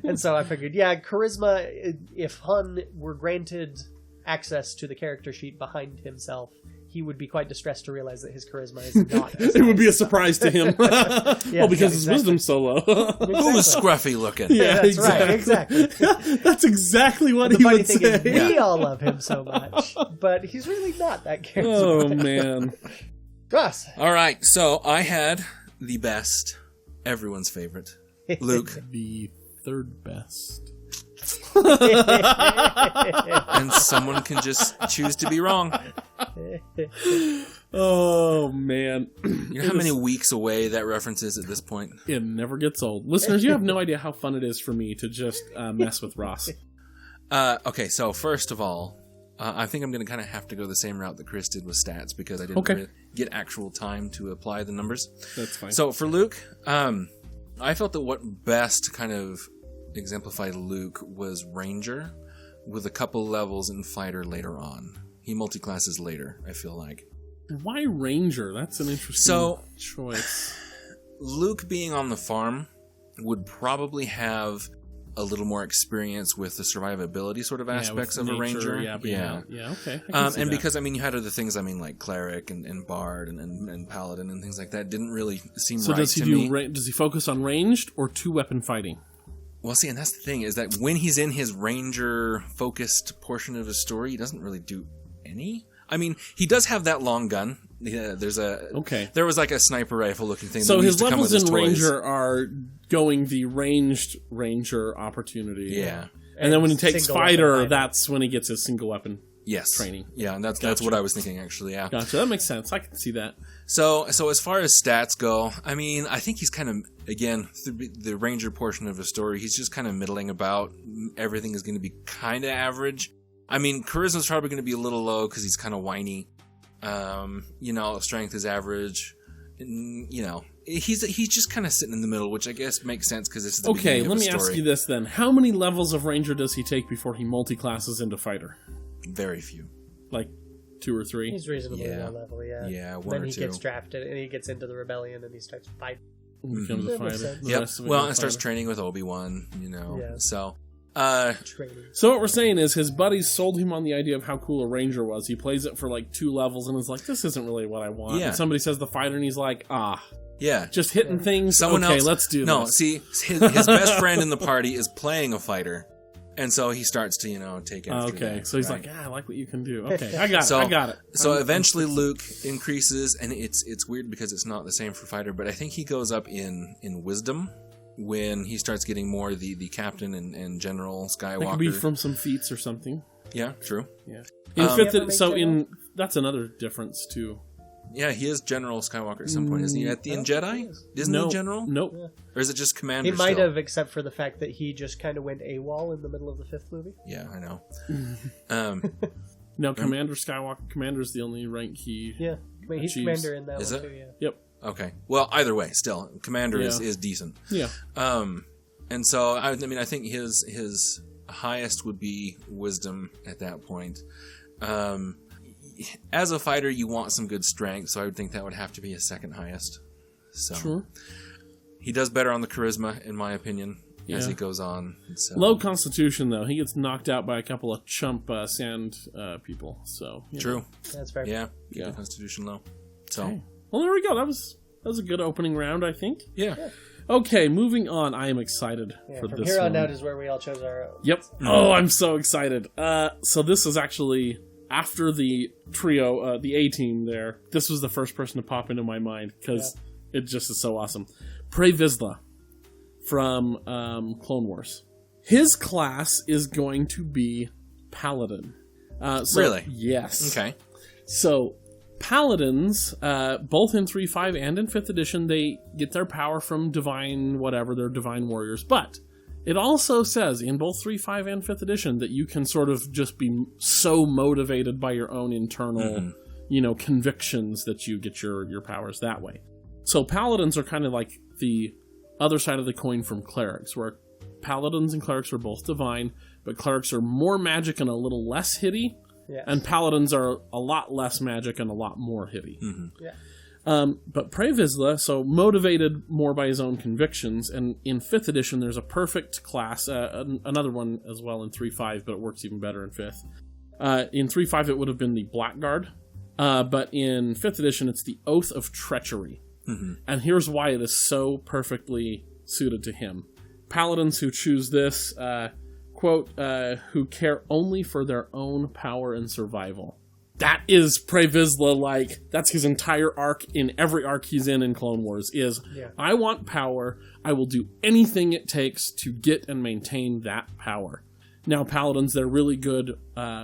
And so I figured, charisma, if Han were granted access to the character sheet behind himself, he would be quite distressed to realize that his charisma is not as it would be a surprise to him. Because his exactly. wisdom's so low. Who was scruffy looking? Yeah, that's right, exactly. That's exactly what The he funny would thing say. is, we all love him so much, but he's really not that charismatic. Oh, man. Ross. All right, so I had the best, everyone's favorite, Luke. The third best. And someone can just choose to be wrong. Oh, man. You know how many weeks away that reference is at this point? It never gets old. Listeners, you have no idea how fun it is for me to just mess with Ross. Okay, so first of all, I think I'm going to kind of have to go the same route that Chris did with stats because I didn't really get actual time to apply the numbers. That's fine. So for Luke, I felt that what best kind of exemplified Luke was Ranger with a couple levels in Fighter later on. He multi-classes later, I feel like. Why Ranger? That's an interesting choice. Luke being on the farm would probably have a little more experience with the survivability sort of aspects of nature, a Ranger. Yeah, okay. And because, you had other things, like Cleric and Bard and Paladin and things like that didn't really seem right to me. Does he focus on ranged or two-weapon fighting? Well, see, and that's the thing, is that when he's in his Ranger-focused portion of his story, he doesn't really do any. He does have that long gun. Yeah, there was like a sniper rifle looking thing. So that his used to come levels with in his toys. Ranger are going the ranged Ranger opportunity. Yeah. And then when he takes single fighter, weapon that's when he gets his single weapon training. Yeah, and that's what I was thinking, actually, yeah. Gotcha, that makes sense. I can see that. So as far as stats go, I think he's kind of, again, the Ranger portion of the story, he's just kind of middling about. Everything is going to be kind of average. Charisma's probably going to be a little low because he's kind of whiny. Strength is average. He's just kind of sitting in the middle, which I guess makes sense because this is the beginning of let a me story. ask you this then. How many levels of Ranger does he take before he multi-classes into fighter? Very few. Like 2 or 3? He's reasonably low level, yeah. Yeah, one then or he two. gets drafted and he gets into the rebellion and he starts fighting. Becomes a That makes fighter. sense. The Yep. rest of it Well, is and starts fighter. training with Obi-Wan, Yeah. So, Training. So what we're saying is his buddies sold him on the idea of how cool a Ranger was. He plays it for like 2 levels and is like, this isn't really what I want. Yeah. And somebody says the fighter and he's like, yeah. just hitting things. Someone okay, else. let's do No, this. see, his best friend in the party is playing a fighter, and so he starts to, take after Okay, that, so he's right? like, I like what you can do. Okay, I got it. So eventually Luke increases, and it's weird because it's not the same for fighter, but I think he goes up in wisdom when he starts getting more the captain and General Skywalker. That could be from some feats or something. Yeah, true. Yeah. In Does he fifth, ever make general? That's another difference too. Yeah, he is General Skywalker at some point, isn't he? At the in Jedi? Isn't he General? Nope. Or is it just Commander He might still? have, except for the fact that he just kind of went AWOL in the middle of the 5th movie. Yeah, I know. No, Commander Skywalker. Commander's the only rank he... Yeah. He's Achieves. commander in that Is one it? too, yeah. Yep. Okay. Well, either way, still, Commander is decent. Yeah. And so, I think his highest would be wisdom at that point. As a fighter, you want some good strength, so I would think that would have to be his second highest. So Sure. he does better on the charisma, in my opinion. as he goes on. So. Low constitution, though. He gets knocked out by a couple of chump sand people. So True. That's fair. Yeah. Keep the constitution low. So. Okay. Well, there we go. That was a good opening round, I think. Yeah. Okay, moving on. I am excited for from this here on one. out is where we all chose our own. Yep. Oh, I'm so excited. So this is actually after the trio, the A-team there. This was the first person to pop into my mind because it just is so awesome. Pre Vizsla from Clone Wars. His class is going to be Paladin. Really? Yes. Okay. So Paladins, both in 3.5 and in 5th edition, they get their power from divine whatever, they're divine warriors. But it also says in both 3.5 and 5th edition that you can sort of just be so motivated by your own internal, convictions that you get your powers that way. So Paladins are kind of like the other side of the coin from clerics, where Paladins and clerics are both divine, but clerics are more magic and a little less hitty. Yes. And paladins are a lot less magic and a lot more hitty. Mm-hmm. Yeah. But Pre Vizsla, so motivated more by his own convictions, and in 5th edition there's a perfect class, another one as well in 3.5, but it works even better in 5th. In 3.5 it would have been the Blackguard, but in 5th edition it's the Oath of Treachery. Mm-hmm. And here's why it is so perfectly suited to him. Paladins who choose this... quote, who care only for their own power and survival. That is Pre Vizsla, that's his entire arc in every arc he's in Clone Wars, is I want power, I will do anything it takes to get and maintain that power. Now, Paladins, they're really good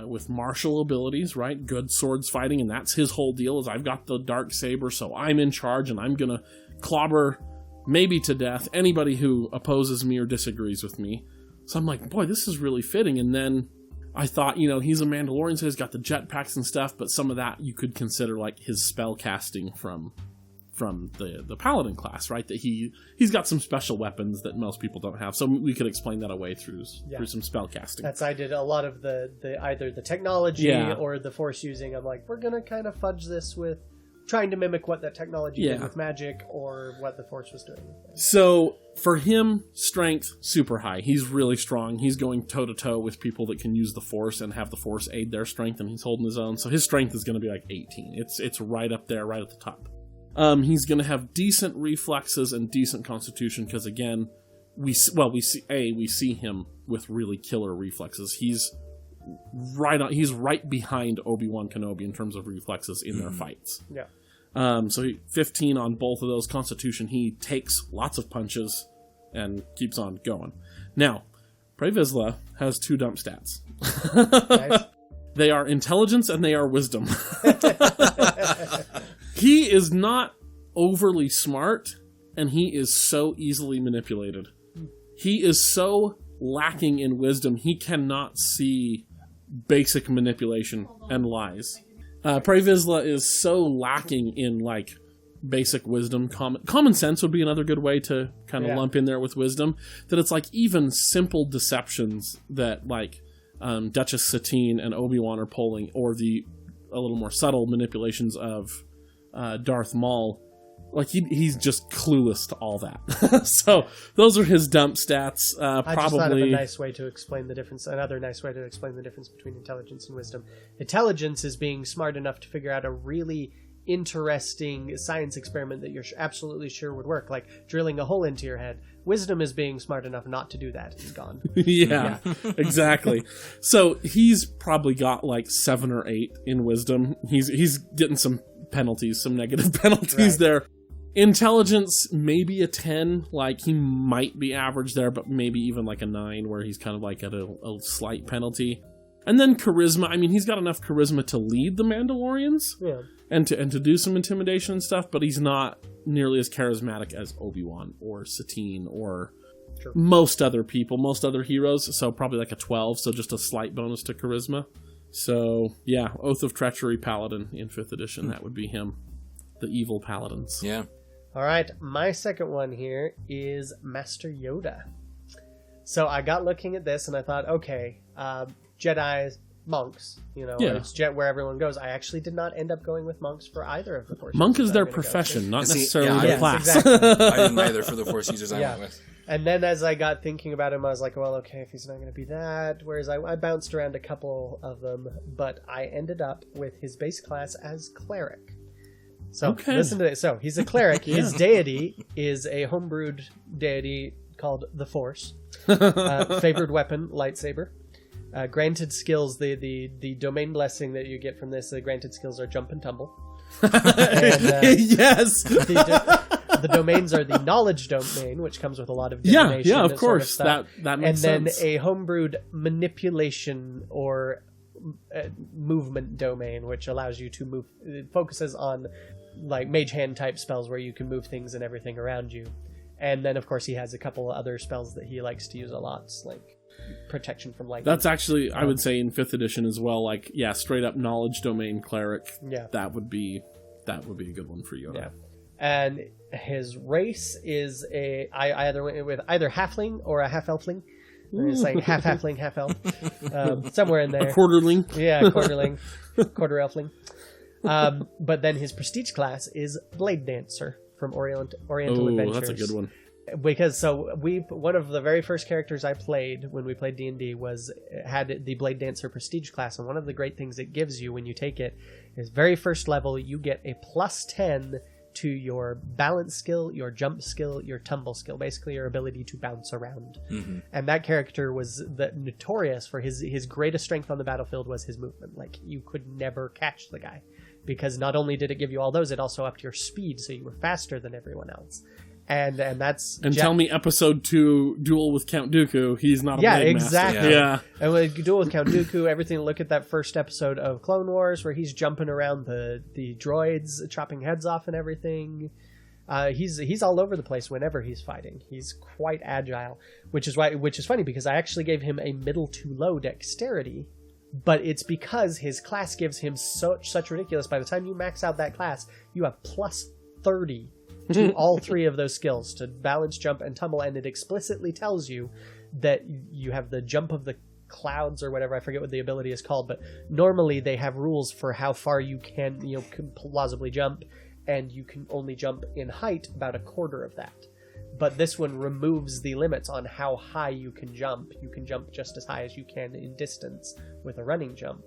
with martial abilities, right? Good swords fighting, and that's his whole deal, is I've got the dark saber, so I'm in charge, and I'm gonna clobber, maybe to death, anybody who opposes me or disagrees with me. So I'm like, boy, this is really fitting. And then I thought, he's a Mandalorian, so he's got the jetpacks and stuff, but some of that you could consider like his spell casting from the Paladin class, right? That he's got some special weapons that most people don't have. So we could explain that away through some spell casting. I did a lot of the either the technology or the Force using. I'm like, we're gonna kind of fudge this with trying to mimic what that technology did with magic or what the Force was doing. So for him, strength, super high. He's really strong. He's going toe-to-toe with people that can use the Force and have the Force aid their strength, and he's holding his own. So his strength is going to be like 18. It's right up there, right at the top. He's going to have decent reflexes and decent constitution because, again, we see him with really killer reflexes. He's right behind Obi-Wan Kenobi in terms of reflexes in their fights. Yeah. So 15 on both of those. Constitution, he takes lots of punches and keeps on going. Now, Pre Vizsla has 2 dump stats. Nice. They are intelligence and they are wisdom. He is not overly smart, and he is so easily manipulated. He is so lacking in wisdom, he cannot see basic manipulation and lies. Pre Vizsla is so lacking in basic wisdom. Common sense would be another good way to kind of lump in there with wisdom, that it's even simple deceptions that Duchess Satine and Obi-Wan are pulling, or a little more subtle manipulations of Darth Maul. He's just clueless to all that. So those are his dump stats. I just thought of a nice way to explain the difference. Another nice way to explain the difference between intelligence and wisdom. Intelligence is being smart enough to figure out a really interesting science experiment that you're absolutely sure would work, like drilling a hole into your head. Wisdom is being smart enough not to do that. It's gone. Yeah, exactly. So he's probably got 7 or 8 in wisdom. He's getting some penalties, some negative penalties there. Intelligence, maybe a 10. He might be average there, but maybe even a 9, where he's kind of at a slight penalty. And then charisma. He's got enough charisma to lead the Mandalorians and to do some intimidation and stuff, but he's not nearly as charismatic as Obi-Wan or Satine or most other people, most other heroes. So probably a 12, so just a slight bonus to charisma. So yeah, Oath of Treachery Paladin in 5th edition. That would be him. The evil paladins. Yeah. All right, my second one here is Master Yoda. So I got looking at this and I thought, okay, Jedi's, monks, or Yeah. it's where everyone goes. I actually did not end up going with monks for either of the courses. Monk is that their I'm gonna go to. profession, not See, necessarily yeah, their Yes, class. exactly. I didn't either for the Force users I Yeah. went with. And then as I got thinking about him, I was like, well, okay, if he's not going to be that. Whereas I bounced around a couple of them, but I ended up with his base class as cleric. So Okay. listen to this. So he's a cleric. His deity is a homebrewed deity called the Force. Favored weapon, lightsaber. Granted skills, the domain blessing that you get from this, the granted skills are jump and tumble. And, Yes. the domains are the knowledge domain, which comes with a lot of divination. Yeah, of and course. sort of stuff. That makes and sense. then a homebrewed manipulation or movement domain, which allows you to move. It focuses on like mage hand type spells where you can move things and everything around you. And then, of course, he has a couple other spells that he likes to use a lot, like protection from lightning. That's actually, I would say, in 5th edition as well. Like, yeah, straight up knowledge domain cleric. Yeah. That would be a good one for Yoda. Yeah. And his race is I either went with either halfling or a half elfling. It's like half halfling, half elf, somewhere in there. A quarterling. Yeah, quarterling, quarter elfling. But then his prestige class is Blade Dancer from Oriental Oh, Adventures. that's a good one. Because one of the very first characters I played when we played D&D had the Blade Dancer prestige class, and one of the great things it gives you when you take it is very first level you get a +10 to your balance skill, your jump skill, your tumble skill, basically your ability to bounce around. Mm-hmm. And that character was notorious for his greatest strength on the battlefield was his movement. Like, you could never catch the guy, because not only did it give you all those, it also upped your speed, so you were faster than everyone else. And that's tell me, episode 2 duel with Count Dooku, he's not a Blade exactly. Master. Yeah. And when you duel with Count Dooku, everything. Look at that first episode of Clone Wars where he's jumping around the droids, chopping heads off and everything. He's all over the place whenever he's fighting. He's quite agile, which is funny because I actually gave him a middle to low dexterity, but it's because his class gives him such ridiculous. By the time you max out that class, you have +30 to all 3 of those skills, to balance, jump, and tumble, and it explicitly tells you that you have the jump of the clouds or whatever. I forget what the ability is called, but normally they have rules for how far you can plausibly jump, and you can only jump in height about a quarter of that. But this one removes the limits on how high you can jump. You can jump just as high as you can in distance with a running jump.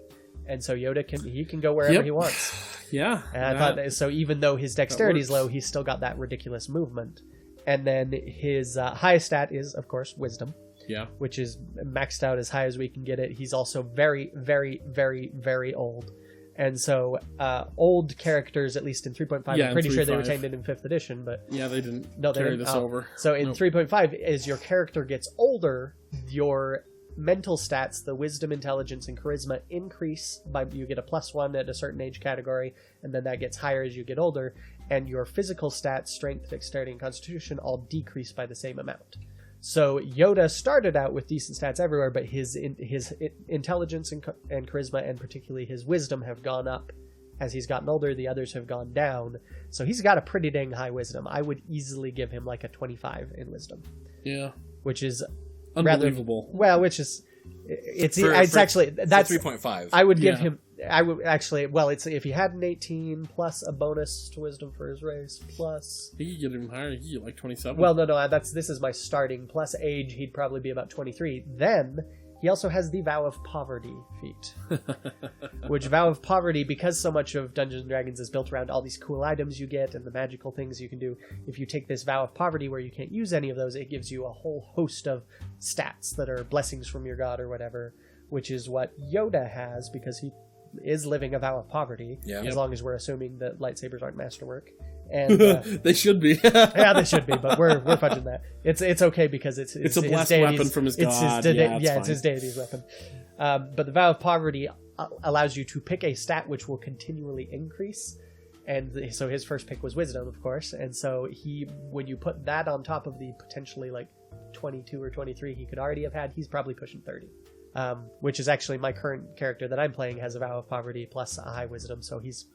And so Yoda can go wherever he wants. Yeah. And I thought that, so even though his dexterity is low, he's still got that ridiculous movement. And then his highest stat is, of course, wisdom. Yeah. Which is maxed out as high as we can get it. He's also very, very, very, very old. And so old characters, at least in 3.5, I'm pretty sure they retained it in 5th edition, but yeah, they didn't carry this over. So in 3.5, as your character gets older, your mental stats, the wisdom, intelligence, and charisma increase by you get a +1 at a certain age category, and then that gets higher as you get older, and your physical stats, strength, dexterity, and constitution all decrease by the same amount. So Yoda started out with decent stats everywhere, but his intelligence and charisma, and particularly his wisdom, have gone up as he's gotten older. The others have gone down, so he's got a pretty dang high wisdom. I would easily give him like a 25 in wisdom. Yeah, which is unbelievable. Which is it's 3.5. I would give him. I would actually. Well, it's if he had an 18 plus a bonus to wisdom for his race plus. He could get him higher. He could get like 27. Well, no. This is my starting plus age. He'd probably be about 23. Then he also has the Vow of Poverty feat, which Vow of Poverty, because so much of Dungeons & Dragons is built around all these cool items you get and the magical things you can do, if you take this Vow of Poverty where you can't use any of those, it gives you a whole host of stats that are blessings from your god or whatever, which is what Yoda has because he is living a Vow of Poverty, as long as we're assuming that lightsabers aren't masterwork. And they should be. Yeah, they should be, but we're fudging that. It's okay because it's a blessed weapon from his god. It's his deity's weapon. But the Vow of Poverty allows you to pick a stat which will continually increase, and so his first pick was wisdom, of course. And so when you put that on top of the potentially like 22 or 23 he could already have had, he's probably pushing 30. Which is actually my current character that I'm playing has a Vow of Poverty plus a high wisdom, so he's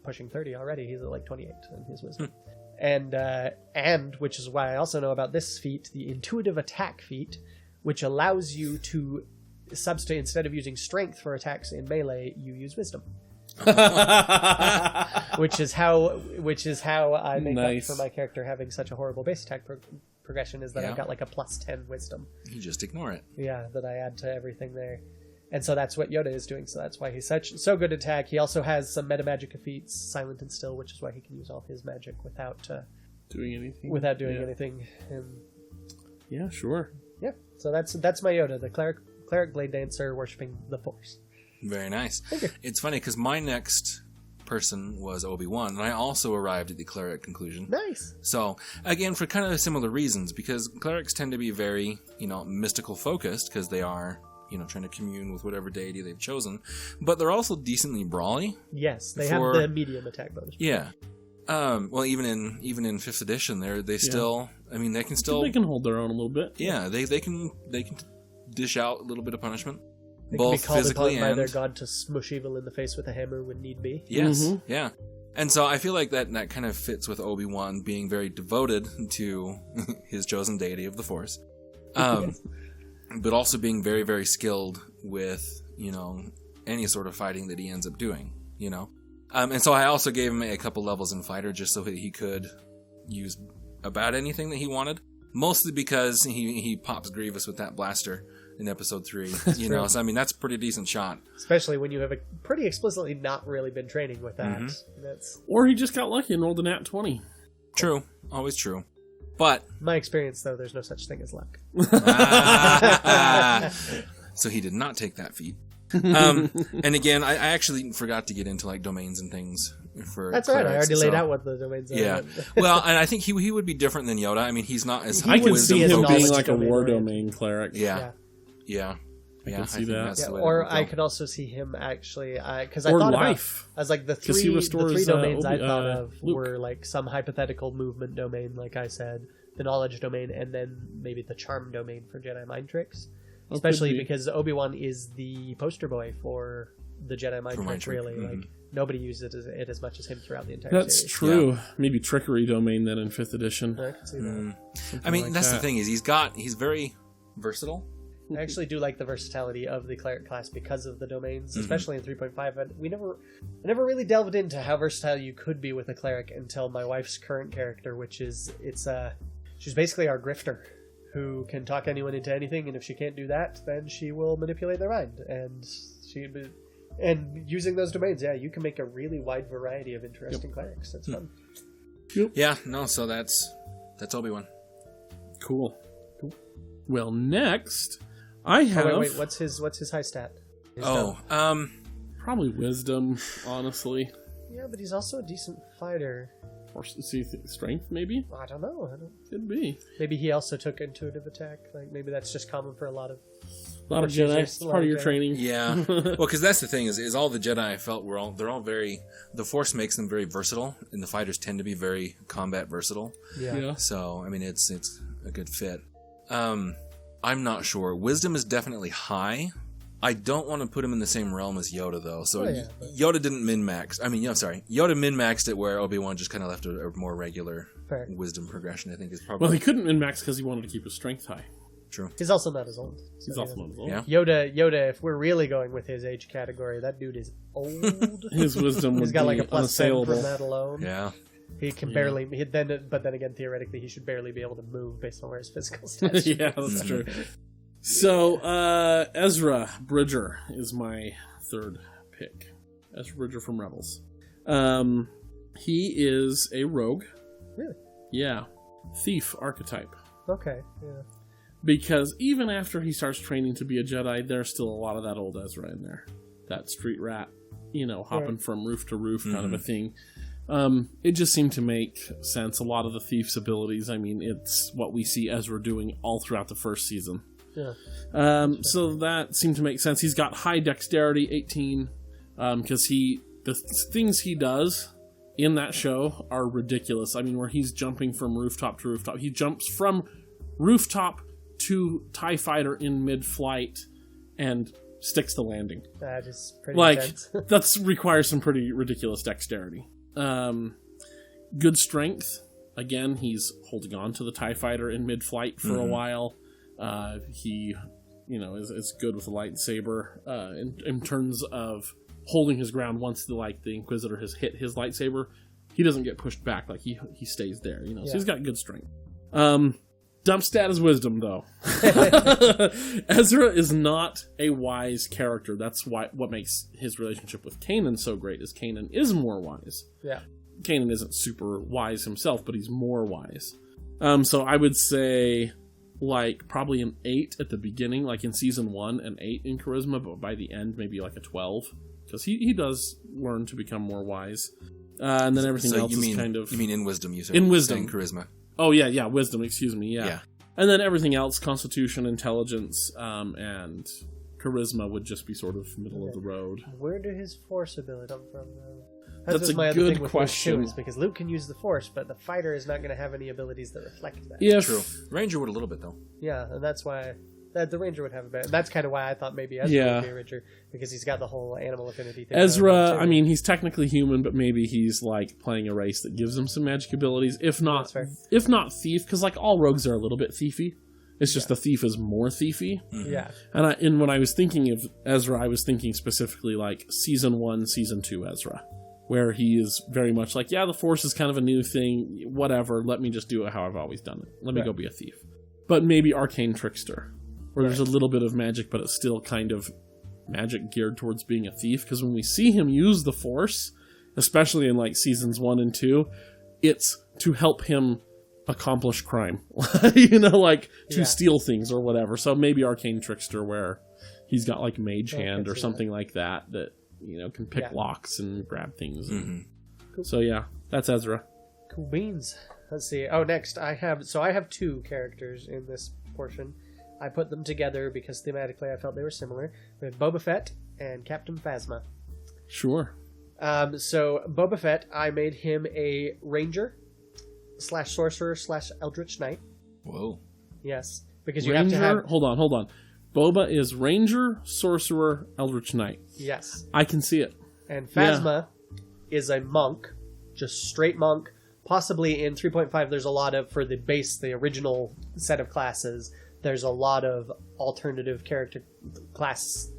pushing 30 already. He's at like 28 in his wisdom. And which is why I also know about this feat, the intuitive attack feat, which allows you to substitute, instead of using strength for attacks in melee, you use wisdom. which is how I make up for my character having such a horrible base attack progression, is that I've got like a +10 wisdom. You just ignore it. Yeah, that I add to everything there. And so that's what Yoda is doing, so that's why he's so good at attack. He also has some meta magic feats, Silent and Still, which is why he can use all his magic without doing anything. Anything. Yeah, sure. Yeah, so that's my Yoda, the cleric blade dancer worshipping the Force. Very nice. Thank you. It's funny because my next person was Obi-Wan, and I also arrived at the cleric conclusion. Nice. So, again, for kind of similar reasons, because clerics tend to be very, mystical focused, because they are, trying to commune with whatever deity they've chosen, but they're also decently brawly. Yes, they have the medium attack bonus. Yeah. Well, even in 5th edition, they still, they can still... They can hold their own a little bit. Yeah, they can dish out a little bit of punishment. They both can be called physically upon by and their god to smush evil in the face with a hammer when need be. Yes, yeah. And so I feel like that kind of fits with Obi-Wan being very devoted to his chosen deity of the Force. But also being very, very skilled with, any sort of fighting that he ends up doing, And so I also gave him a couple levels in fighter just so that he could use about anything that he wanted. Mostly because he pops Grievous with that blaster in episode 3, So that's a pretty decent shot. Especially when you have pretty explicitly not really been training with that. Or he just got lucky and rolled a nat 20. True, always true. But my experience, though, there's no such thing as luck. So he did not take that feat. And again, I actually forgot to get into like domains and things. That's right. I already laid out what the domains are. Yeah. Well, and I think he would be different than Yoda. I mean, he's not as... I can see him being like a domain war domain cleric. Yeah. I can see that. Or I could also see him actually... Because I or thought life. As like the three domains I thought of were like some hypothetical movement domain, like I said, the knowledge domain, and then maybe the charm domain for Jedi mind tricks. Especially because Obi-Wan is the poster boy for the Jedi mind trick, really. Mm-hmm. Like, nobody uses it as much as him throughout the entire series. That's true. Yeah. Maybe trickery domain then in 5th edition. I can see that. I mean, that's the thing is he's very versatile. I actually do like the versatility of the cleric class because of the domains, especially in 3.5. And I never really delved into how versatile you could be with a cleric until my wife's current character, which is she's basically our grifter, who can talk anyone into anything, and if she can't do that, then she will manipulate their mind. And using those domains, you can make a really wide variety of interesting clerics. That's fun. Yep. Yeah, no, so that's Obi-Wan. Cool. Well, next I have... wait, what's his high stat? Probably wisdom, honestly. Yeah, but he's also a decent fighter. Or strength, maybe? I don't know. Could be. Maybe he also took intuitive attack. Like, maybe that's just common for a lot of Jedi. It's part of your training. Yeah. Well, because that's the thing is all the Jedi I felt they're all very... The Force makes them very versatile, and the fighters tend to be very combat versatile. Yeah. So, I mean, it's a good fit. I'm not sure. Wisdom is definitely high. I don't want to put him in the same realm as Yoda, though. So Yoda didn't min-max. Yoda min-maxed it where Obi-Wan just kind of left a more regular wisdom progression, I think, is probably... Well, he couldn't min-max because he wanted to keep his strength high. True. He's also not as old. He's also not as old. Yeah. Yoda, if we're really going with his age category, that dude is old. His wisdom He's got like a +10 from unassailable. that alone. Yeah. He can barely... But then again, theoretically, he should barely be able to move based on where his physical stats Yeah, that's true. So, Ezra Bridger is my third pick. Ezra Bridger from Rebels. He is a rogue. Really? Yeah. Thief archetype. Okay, yeah. Because even after he starts training to be a Jedi, there's still a lot of that old Ezra in there. That street rat, hopping from roof to roof kind of a thing. It just seemed to make sense. A lot of the thief's abilities, it's what we see Ezra doing all throughout the first season. Yeah. So that seemed to make sense. He's got high dexterity, 18, because the things he does in that show are ridiculous. Where he's jumping from rooftop to rooftop. He jumps from rooftop to TIE fighter in mid-flight and sticks the landing. That is pretty intense. That requires some pretty ridiculous dexterity. Good strength. Again, he's holding on to the TIE fighter in mid-flight for a while. He is good with a lightsaber in terms of holding his ground once the Inquisitor has hit his lightsaber. He doesn't get pushed back, like he stays there, so he's got good strength. Dump stat is wisdom, though. Ezra is not a wise character. That's what makes his relationship with Kanan so great, is Kanan is more wise. Yeah. Kanan isn't super wise himself, but he's more wise. So I would say, probably an 8 at the beginning, like in Season 1, an 8 in charisma, but by the end, maybe like a 12. Because he does learn to become more wise. And then everything else is kind of... You mean in wisdom, you said? In wisdom. In charisma. Oh, yeah, wisdom, excuse me, yeah. And then everything else, constitution, intelligence, and charisma would just be sort of middle of the road. Where do his force ability come from, though? That's a good question. Luke too, because Luke can use the force, but the fighter is not going to have any abilities that reflect that. Yeah, true. Ranger would a little bit, though. Yeah, and that's why... the Ranger would have a bit. That's kind of why I thought maybe Ezra would be a Ranger, because he's got the whole animal affinity thing. Ezra, I mean, he's technically human, but maybe he's playing a race that gives him some magic abilities. If not thief, because all rogues are a little bit thiefy. It's just the thief is more thiefy. Mm-hmm. Yeah. And when I was thinking of Ezra, I was thinking specifically Season 1, Season 2 Ezra, where he is very much the Force is kind of a new thing, whatever, let me just do it how I've always done it. Let me go be a thief. But maybe Arcane Trickster, where there's a little bit of magic, but it's still kind of magic geared towards being a thief. Because when we see him use the Force, especially in Seasons 1 and 2, it's to help him accomplish crime, to steal things or whatever. So maybe Arcane Trickster, where he's got Mage Hand or something like that can pick locks and grab things. Mm-hmm. Cool. So yeah, that's Ezra. Cool beans. Let's see. Oh, next I have 2 characters in this portion. I put them together because thematically I felt they were similar. We have Boba Fett and Captain Phasma. Sure. So Boba Fett, I made him a Ranger / Sorcerer / Eldritch Knight. Whoa. Yes, because Ranger, you have to have... Hold on. Boba is Ranger, Sorcerer, Eldritch Knight. Yes. I can see it. And Phasma is a monk, just straight monk. Possibly in 3.5 there's a lot of, for the original set of classes, there's a lot of alternative character class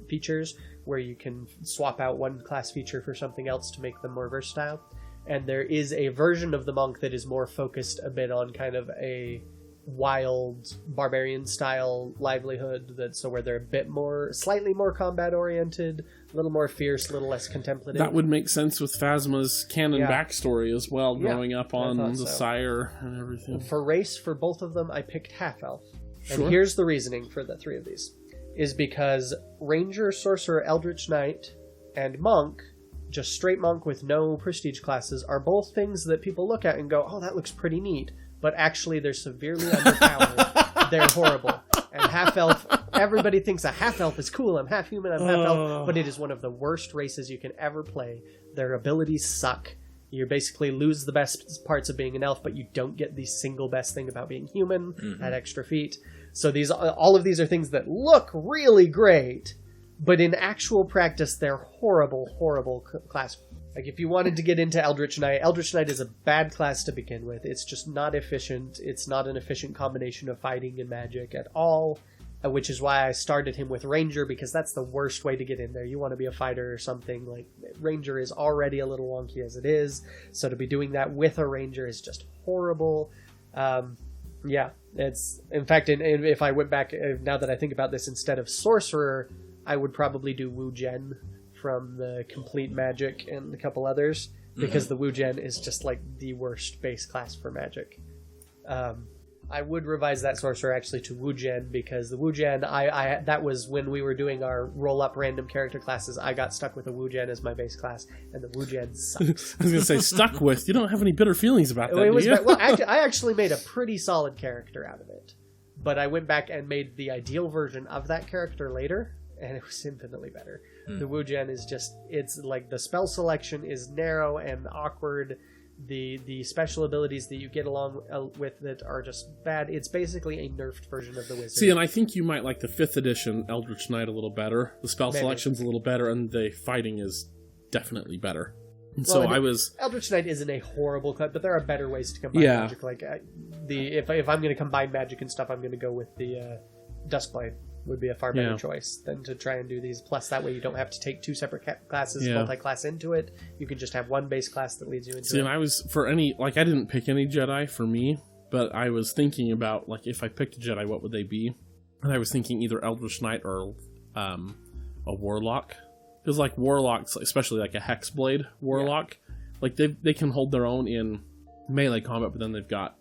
features where you can swap out one class feature for something else to make them more versatile. And there is a version of the monk that is more focused a bit on kind of a wild barbarian style livelihood, where they're a bit more, slightly more combat oriented, a little more fierce, a little less contemplative. That would make sense with Phasma's canon backstory as well, growing up on the Sire and everything. For race, for both of them, I picked half-elf. Sure. And here's the reasoning for the 3 of these. Is because Ranger, Sorcerer, Eldritch Knight, and Monk, just straight monk with no prestige classes, are both things that people look at and go, oh, that looks pretty neat. But actually, they're severely underpowered. They're horrible. And half-elf, everybody thinks a half-elf is cool. I'm half human, I'm half-elf. But it is one of the worst races you can ever play. Their abilities suck. You basically lose the best parts of being an elf, but you don't get the single best thing about being human, that extra feat. So all of these are things that look really great, but in actual practice, they're horrible, horrible class. If you wanted to get into Eldritch Knight is a bad class to begin with. It's just not efficient. It's not an efficient combination of fighting and magic at all, which is why I started him with Ranger, because that's the worst way to get in there. You want to be a fighter or something. Ranger is already a little wonky as it is, so to be doing that with a Ranger is just horrible. It's, in fact, if I went back, now that I think about this, instead of Sorcerer, I would probably do Wu Gen from the Complete Magic and a couple others, because the Wu Gen is just the worst base class for magic. I would revise that Sorcerer actually to Wu Gen, because the Wu Gen, that was when we were doing our roll-up random character classes, I got stuck with the Wu Gen as my base class, and the Wu Gen sucks. I was going to say, stuck with? You don't have any bitter feelings about that, do you? Well, I actually made a pretty solid character out of it, but I went back and made the ideal version of that character later, and it was infinitely better. The Wu Gen is just, it's the spell selection is narrow and awkward. The special abilities that you get along with it are just bad. It's basically a nerfed version of the wizard. See, and I think you might like the 5th edition Eldritch Knight a little better. The spell selection's a little better, and the fighting is definitely better. And Eldritch Knight isn't a horrible cut, but there are better ways to combine magic. If I'm going to combine magic and stuff, I'm going to go with the Duskblade. would be a far better Yeah. choice than to try and do these. Plus, that way you don't have to take two separate classes, Yeah. multi-class into it. You can just have one base class that leads you into See, it. and I was, I didn't pick any Jedi for me, but I was thinking about, like, if I picked a Jedi, what would they be? And I was thinking either Eldritch Knight or a Warlock. Because, like, Warlocks, especially like a Hexblade Warlock, like, they can hold their own in melee combat, but then they've got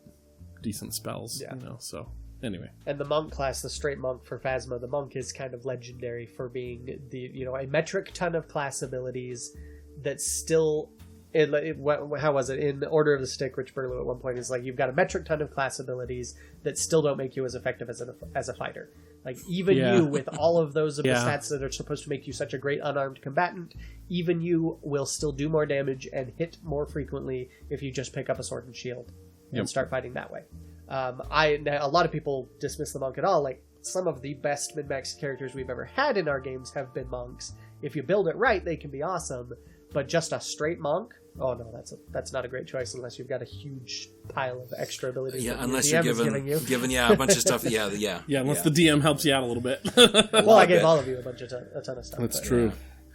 decent spells, so... Anyway. And the monk class, the straight monk for Phasma, the monk is kind of legendary for being a metric ton of class abilities that still, how was it? In Order of the Stick, Rich Burlew at one point is like, you've got a metric ton of class abilities that still don't make you as effective as a fighter. Like, even you, with all of those stats that are supposed to make you such a great unarmed combatant, even you will still do more damage and hit more frequently if you just pick up a sword and shield and start fighting that way. A lot of people dismiss the monk at all. Like, some of the best min-max characters we've ever had in our games have been monks. If you build it right, they can be awesome. But just a straight monk, oh no, that's not a great choice unless you've got a huge pile of extra abilities. Yeah, that unless your you're DM is giving you. a bunch of stuff. Yeah, unless the DM helps you out a little bit. Well, I gave all of you a ton of stuff. That's true.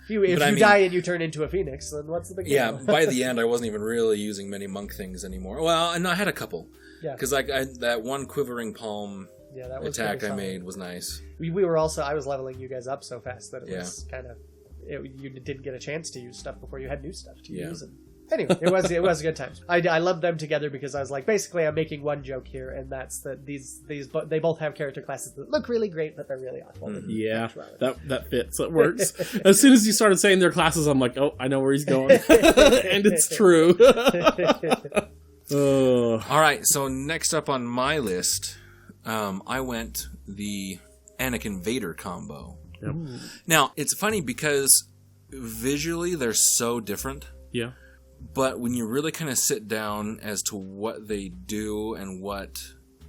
If you die and you turn into a phoenix, then what's the big deal? Yeah, by the end, I wasn't even really using many monk things anymore. Well, and I had a couple. Yeah. Because that one quivering palm that was attack I solid. made was nice. We were also, I was leveling you guys up so fast that it was kind of, you didn't get a chance to use stuff before you had new stuff to use. And anyway, it was a good time. I lumped them together because I was like, basically, I'm making one joke here, and that's that they both have character classes that look really great, but they're really awful. Yeah, that fits. It works. As soon as you started saying their classes, I'm like, oh, I know where he's going, and it's true. All right, so next up on my list, I went the Anakin Vader combo. Yep. Now, it's funny because visually they're so different. Yeah. But when you really kind of sit down as to what they do and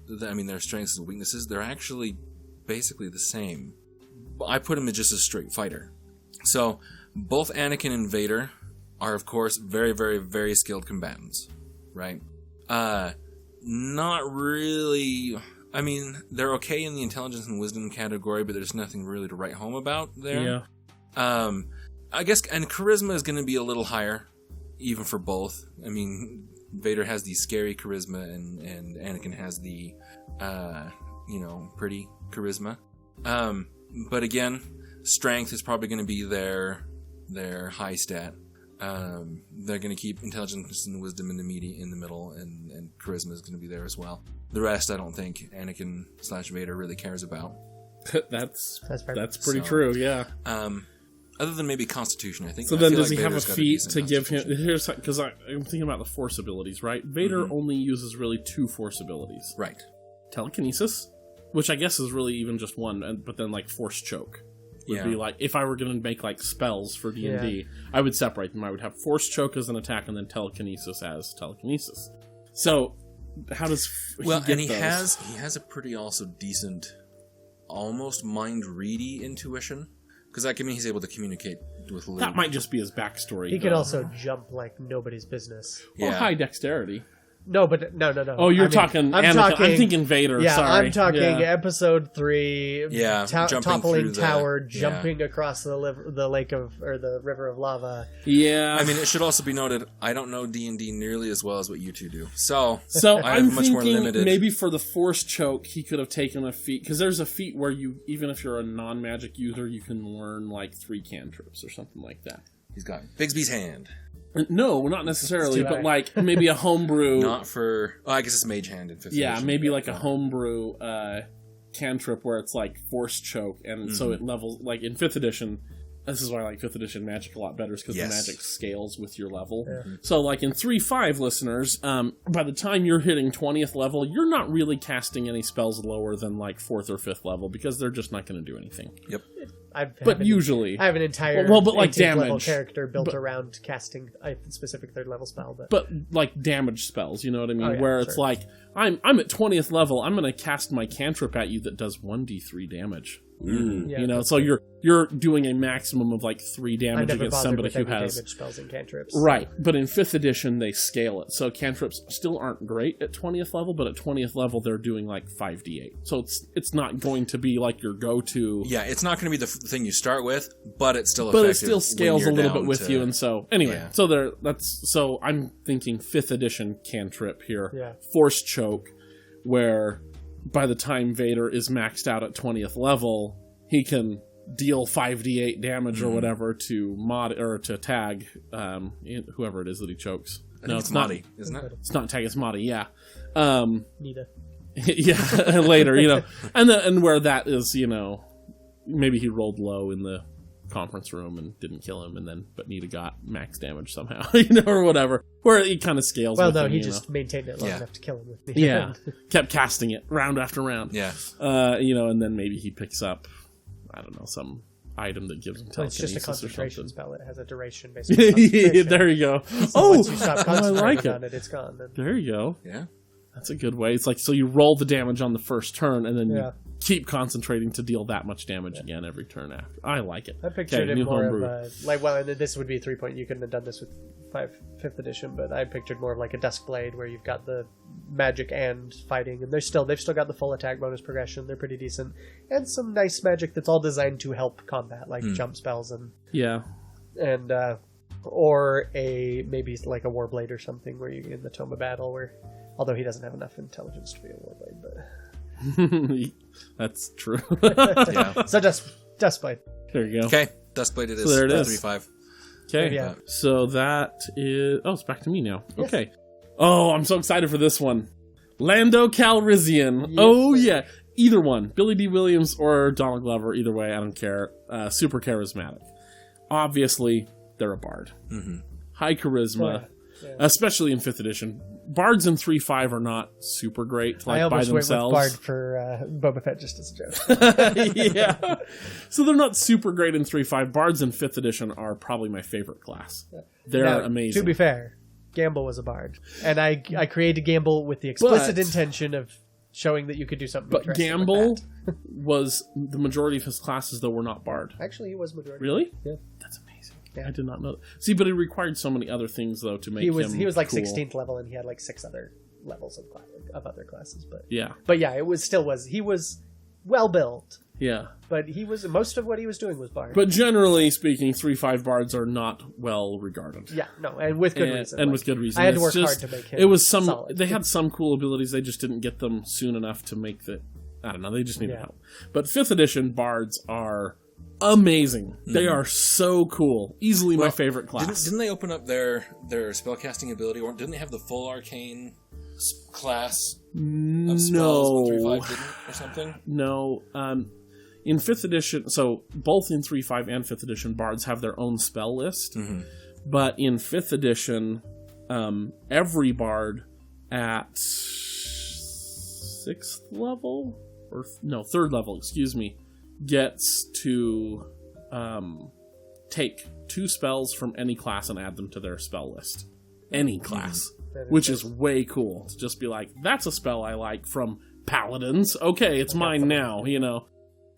their strengths and weaknesses, they're actually basically the same. I put them as just a straight fighter. So, both Anakin and Vader are, of course, very, very, very skilled combatants, right? Not really... I mean, they're okay in the intelligence and wisdom category, but there's nothing really to write home about there. Yeah. I guess, and charisma is going to be a little higher, even for both. I mean, Vader has the scary charisma, and Anakin has the, pretty charisma. But again, strength is probably going to be their high stat. They're going to keep intelligence and wisdom in the middle, and charisma is going to be there as well. The rest, I don't think Anakin/Vader really cares about. That's pretty true. Yeah. Other than maybe Constitution, I think. So then, does he have a feat to give him? Here's because I'm thinking about the Force abilities, right? Vader only uses really 2 Force abilities, right? Telekinesis, which I guess is really even just one, but then like Force Choke would be like, if I were going to make like spells for D&D, I would separate them. I would have Force Choke as an attack, and then Telekinesis as telekinesis. So, how does he get and he those? has a pretty also decent, almost mind-ready intuition. Because that can mean he's able to communicate with Luke. That might just be his backstory. He could also jump like nobody's business. Well, high dexterity. No, but no. Oh, you're talking Anakin. I'm thinking Vader. Yeah, sorry. I'm talking Episode 3. Yeah, toppling tower, jumping across the river of lava. Yeah, I mean, it should also be noted, I don't know D&D nearly as well as what you two do. So I'm much more thinking limited. maybe for the Force Choke, he could have taken a feat, because there's a feat where you, even if you're a non-magic user, you can learn like 3 cantrips or something like that. He's got Bigsby's hand. No, not necessarily, but like maybe a homebrew. Not for... Oh, I guess it's Mage Hand in 5th edition. Yeah, maybe like a homebrew cantrip where it's like Force Choke, and so it levels... Like in 5th edition, this is why I like 5th edition magic a lot better, is because the magic scales with your level. Yeah. So like in 3.5, listeners, by the time you're hitting 20th level, you're not really casting any spells lower than like 4th or 5th level, because they're just not going to do anything. Yep. Usually I have an entire but like damage level character built around casting a specific 3rd level spell, but like damage spells, you know what I mean? Where it's like I'm at 20th level, I'm going to cast my cantrip at you that does 1d3 damage. Yeah, you know, so you're doing a maximum of like 3 damage against somebody who has damage spells and cantrips. Right, but in 5th edition they scale it, so cantrips still aren't great at 20th level, but at 20th level they're doing like 5d8. So it's not going to be like your go-to. Yeah, it's not going to be the thing you start with, but it's still effective. But it still scales a little bit with you, and so anyway, so I'm thinking 5th edition cantrip here, Force Choke, where by the time Vader is maxed out at 20th level, he can deal 5d8 damage or whatever to mod or to tag whoever it is that he chokes. No, it's Madi, isn't it? It's not tag, it's Madi, yeah. Nita. Yeah, later, you know. And where that is, you know, maybe he rolled low in the conference room and didn't kill him, but Nita got max damage somehow, you know, or whatever. Where he kind of scales. Well, with no, him, he just maintained it long enough to kill him with Nita. Yeah, kept casting it round after round. Yeah, you know, and then maybe he picks up, I don't know, some item that gives him telekinesis. It's just a concentration spell. It has a duration based on concentration. There you go. So once you stop concentrating on it, it's gone. Then. There you go. Yeah. That's a good way. It's like, so you roll the damage on the first turn, and then you keep concentrating to deal that much damage again every turn after. I like it. I pictured it more of a, like, well, and this would be a 3-point. You couldn't have done this with 5th edition, but I pictured more of like a Dusk Blade, where you've got the magic and fighting, and they've still got the full attack bonus progression. They're pretty decent, and some nice magic that's all designed to help combat, like jump spells and or maybe like a Warblade or something, where you in the Tome of Battle, where although he doesn't have enough intelligence to be a Warblade, but that's true. So Duskblade. There you go. Okay, Duskblade it is. So there it is. 3-5. Okay, so that is... Oh, it's back to me now. Yes. Okay. Oh, I'm so excited for this one. Lando Calrissian. Yes. Oh, yeah. Either one. Billy D. Williams or Donald Glover. Either way, I don't care. Super charismatic. Obviously, they're a bard. Mm-hmm. High charisma. Especially in 5th edition. Bards in 3.5 are not super great, like, by themselves. I almost went with Bard for Boba Fett just as a joke. Yeah. So they're not super great in 3.5. Bards in 5th edition are probably my favorite class. They're amazing. To be fair, Gamble was a bard. And I created Gamble with the explicit intention of showing that you could do something interesting. But Gamble was the majority of his classes, though, were not bard. Actually, he was majority. Really? Yeah. That's amazing. Yeah. I did not know that. See, but it required so many other things, though, to make him He was like cool. 16th level, and he had like 6 other levels of other classes. But yeah, he was well built. Yeah, but most of what he was doing was bard. But generally speaking, 3.5 bards are not well regarded. Yeah, no, and with good reason. And with good reason. I had to work hard to make him. Solid. They had some cool abilities. They just didn't get them soon enough to make the. I don't know. They just needed help. But 5th edition bards are amazing. They are so cool. Easily my favorite class. Didn't they open up their spellcasting ability, or didn't they have the full arcane class of spells? 3.5 didn't, or something? No. In 5th edition, so both in 3.5 and 5th edition, bards have their own spell list. Mm-hmm. But in 5th edition, every bard at 6th level, or no, 3rd level, excuse me, gets to take 2 spells from any class and add them to their spell list. Any class. Which is way cool. To just be like, that's a spell I like from Paladins. Okay, it's mine now, you know.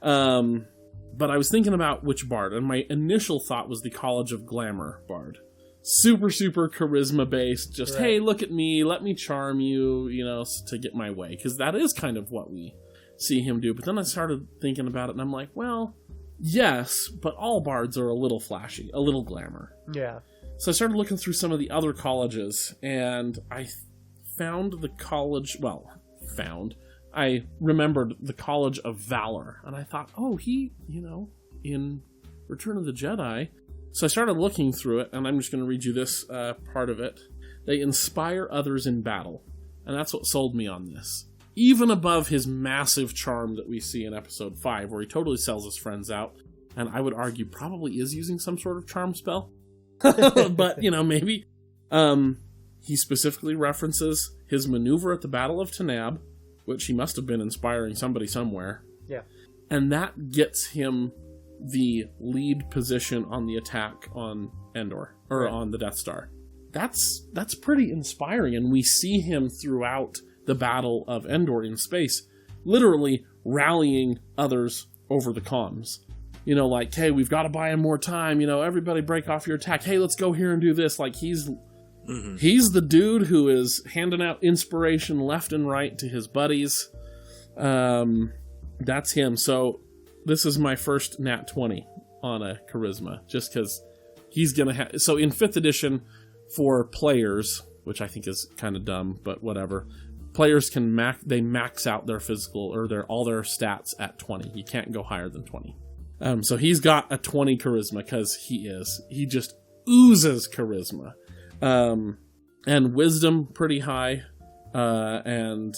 But I was thinking about which bard, and my initial thought was the College of Glamour bard. Super, super charisma-based. Just, hey, look at me, let me charm you, you know, to get my way. Because that is kind of what we see him do. But then I started thinking about it, and I'm like, well, yes, but all bards are a little flashy, a little glamour. Yeah. So I started looking through some of the other colleges, and I found the college, I remembered the College of Valor, and I thought, oh, he, you know, in Return of the Jedi. So I started looking through it, and I'm just going to read you this part of it. They inspire others in battle, and that's what sold me on this. Even above his massive charm that we see in Episode 5, where he totally sells his friends out, and I would argue probably is using some sort of charm spell. But, you know, maybe. He specifically references his maneuver at the Battle of Tanab, which he must have been inspiring somebody somewhere. Yeah. And that gets him the lead position on the attack on Endor, or on the Death Star. That's pretty inspiring, and we see him throughout the Battle of Endor in space, literally rallying others over the comms. You know, like, hey, we've got to buy him more time. You know, everybody break off your attack. Hey, let's go here and do this. Like, he's the dude who is handing out inspiration left and right to his buddies. That's him. So this is my first nat 20 on a charisma, just because he's going to have... So in 5th edition, for players, which I think is kind of dumb, but whatever, players can max out their physical or all their stats at 20. You can't go higher than 20. So he's got a 20 charisma because he just oozes charisma. And wisdom pretty high, and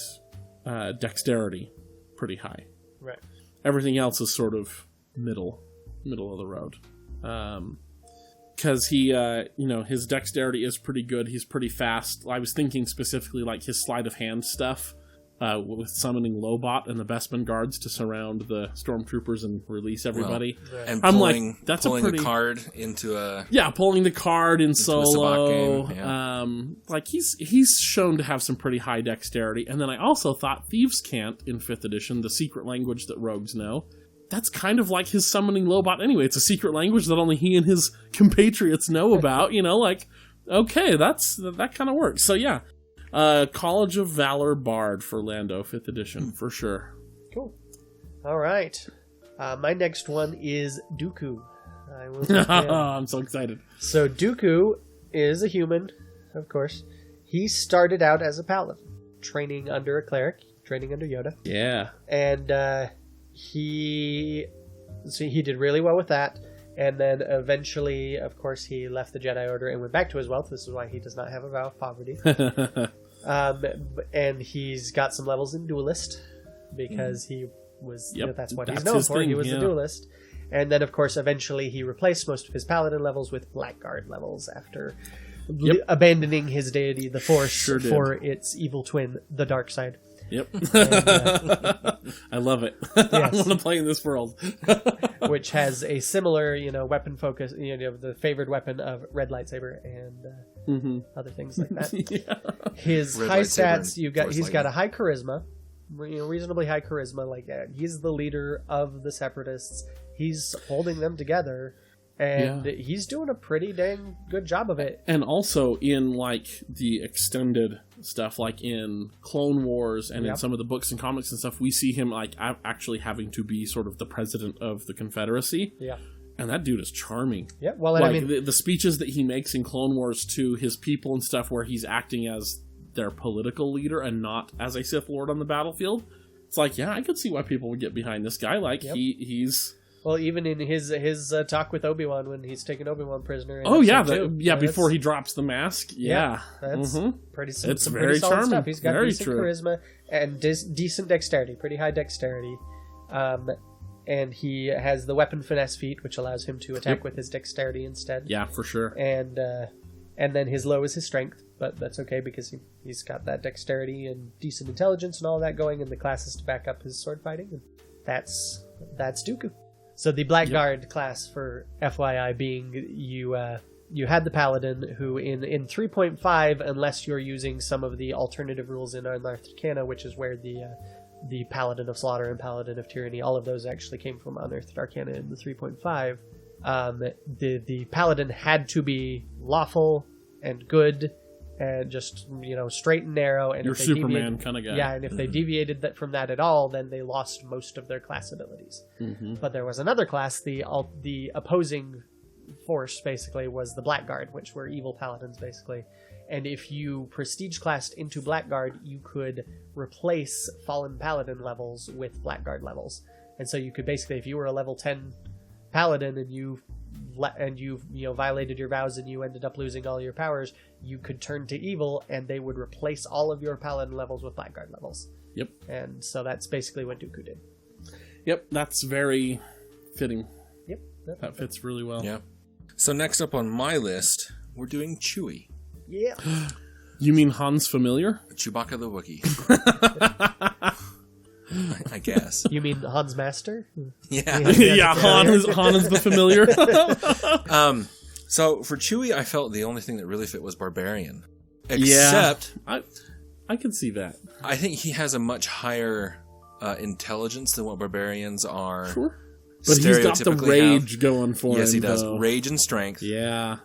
dexterity pretty high. Right. Everything else is sort of middle of the road. Because he, his dexterity is pretty good. He's pretty fast. I was thinking specifically like his sleight of hand stuff, with summoning Lobot and the Bestman guards to surround the stormtroopers and release everybody. And I'm pulling, like, that's pulling a pretty... a card into a... Yeah, pulling the card in solo. Game, yeah. Like he's shown to have some pretty high dexterity. And then I also thought Thieves' Cant in 5th edition, the secret language that rogues know, that's kind of like his summoning Lobot anyway. It's a secret language that only he and his compatriots know about. You know, like, okay, that kind of works. So yeah, College of Valor Bard for Lando 5th edition for sure. Cool. All right. My next one is Dooku. I'm so excited. So Dooku is a human, of course. He started out as a paladin, training under a cleric, training under Yoda. Yeah. And he did really well with that. And then eventually, of course, he left the Jedi Order and went back to his wealth. This is why he does not have a vow of poverty. And he's got some levels in Duelist because he was, that's what he's known for. He was a duelist. And then, of course, eventually he replaced most of his paladin levels with Blackguard levels after abandoning his deity, the Force, for its evil twin, the dark side. Yep. And, I love it. Yes. I want to play in this world. Which has a similar, weapon focus, the favored weapon of red lightsaber and other things like that. Yeah. His Red high lightsaber stats, and he's got a high charisma, reasonably high charisma. Like he's the leader of the Separatists. He's holding them together. And he's doing a pretty dang good job of it. And also in like the extended stuff, like in Clone Wars and in some of the books and comics and stuff, we see him like actually having to be sort of the president of the Confederacy. Yeah. And that dude is charming. Yeah, well, like, I mean, the speeches that he makes in Clone Wars to his people and stuff, where he's acting as their political leader and not as a Sith Lord on the battlefield. It's like, I could see why people would get behind this guy. Like he's. Well, even in his talk with Obi-Wan when he's taking Obi-Wan prisoner. Before he drops the mask. Yeah, that's pretty. It's some very pretty solid charming. stuff. He's got very decent charisma and decent dexterity, pretty high dexterity, and he has the weapon finesse feat, which allows him to attack with his dexterity instead. Yeah, for sure. And then his low is his strength, but that's okay because he's got that dexterity and decent intelligence and all that going, and the classes to back up his sword fighting. And that's Dooku. So the Blackguard class, for FYI, being you had the Paladin, who in 3.5, unless you're using some of the alternative rules in Unearthed Arcana, which is where the Paladin of Slaughter and Paladin of Tyranny, all of those actually came from Unearthed Arcana in the 3.5. The Paladin had to be lawful and good and just straight and narrow. And you're Superman kind of guy. Yeah, and if they deviated from that at all, then they lost most of their class abilities. But there was another class, the opposing force basically was the Blackguard, which were evil paladins basically. And if you prestige classed into Blackguard, you could replace fallen paladin levels with Blackguard levels. And so you could basically, if you were a level 10 paladin and you violated your vows and you ended up losing all your powers, you could turn to evil and they would replace all of your paladin levels with Blackguard levels. Yep. And so that's basically what Dooku did. Yep, that's very fitting. Yep. That fits really well. Yeah. So next up on my list, we're doing Chewie. Yeah. You mean Han's familiar? Chewbacca the Wookiee. I guess. You mean Han's master? Yeah. Han is the familiar. So for Chewie, I felt the only thing that really fit was Barbarian. Except, I can see that. I think he has a much higher intelligence than what Barbarians are. Sure. But he's got the stereotypically rage have. going for him. Yes, he does. Though. Rage and strength. Yeah.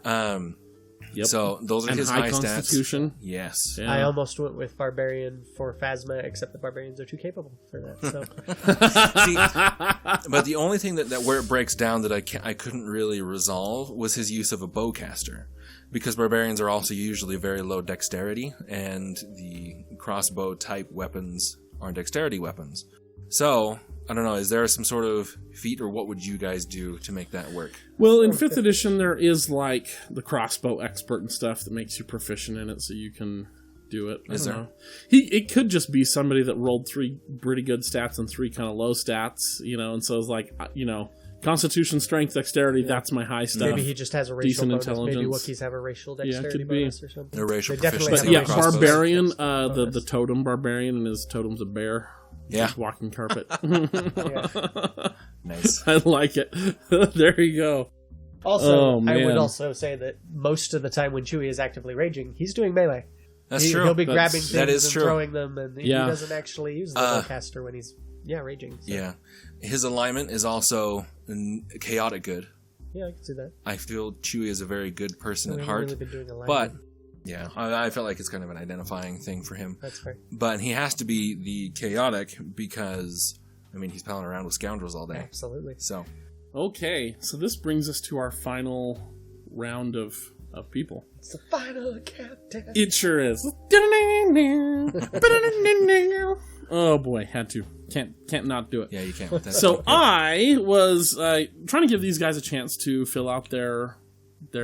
Yep. So those are And his high high stats. constitution. Yes. Yeah. I almost went with Barbarian for Phasma, except the Barbarians are too capable for that. So See, but the only thing that where it breaks down that I couldn't really resolve was his use of a bowcaster. Because barbarians are also usually very low dexterity, and the crossbow type weapons are dexterity weapons. So, I don't know, is there some sort of feat, or what would you guys do to make that work? Well, in 5th edition, there is like the crossbow expert and stuff that makes you proficient in it, so you can do it. I don't know. It could just be somebody that rolled 3 pretty good stats and 3 kind of low stats, and so it's like, Constitution, strength, dexterity, that's my high stuff. maybe he just has a racial Decent bonus. intelligence. Maybe Wookiees have a racial dexterity could be. bonus or something. A racial They definitely proficiency. have But a yeah, racial barbarian, bonus. the totem barbarian, and his totem's a bear. Yeah. Walking carpet. Nice. I like it. There you go. Also, Oh, I would man. also say that most of the time when Chewie is actively raging, he's doing melee. That's true. He'll be That's- grabbing things that is and true. throwing them, and Yeah. he doesn't actually use the bowcaster when he's raging. So. Yeah. His alignment is also chaotic good. Yeah, I can see that. I feel Chewie is a very good person We've at heart. really been doing alignment. But, yeah, I felt like it's kind of an identifying thing for him. That's fair. But he has to be the chaotic because, he's palling around with scoundrels all day. Absolutely. So, Okay, so this brings us to our final round of people. It's the final countdown. It sure is. Oh boy, had to. Can't not do it. yeah, you can't with that. So I was trying to give these guys a chance to fill out their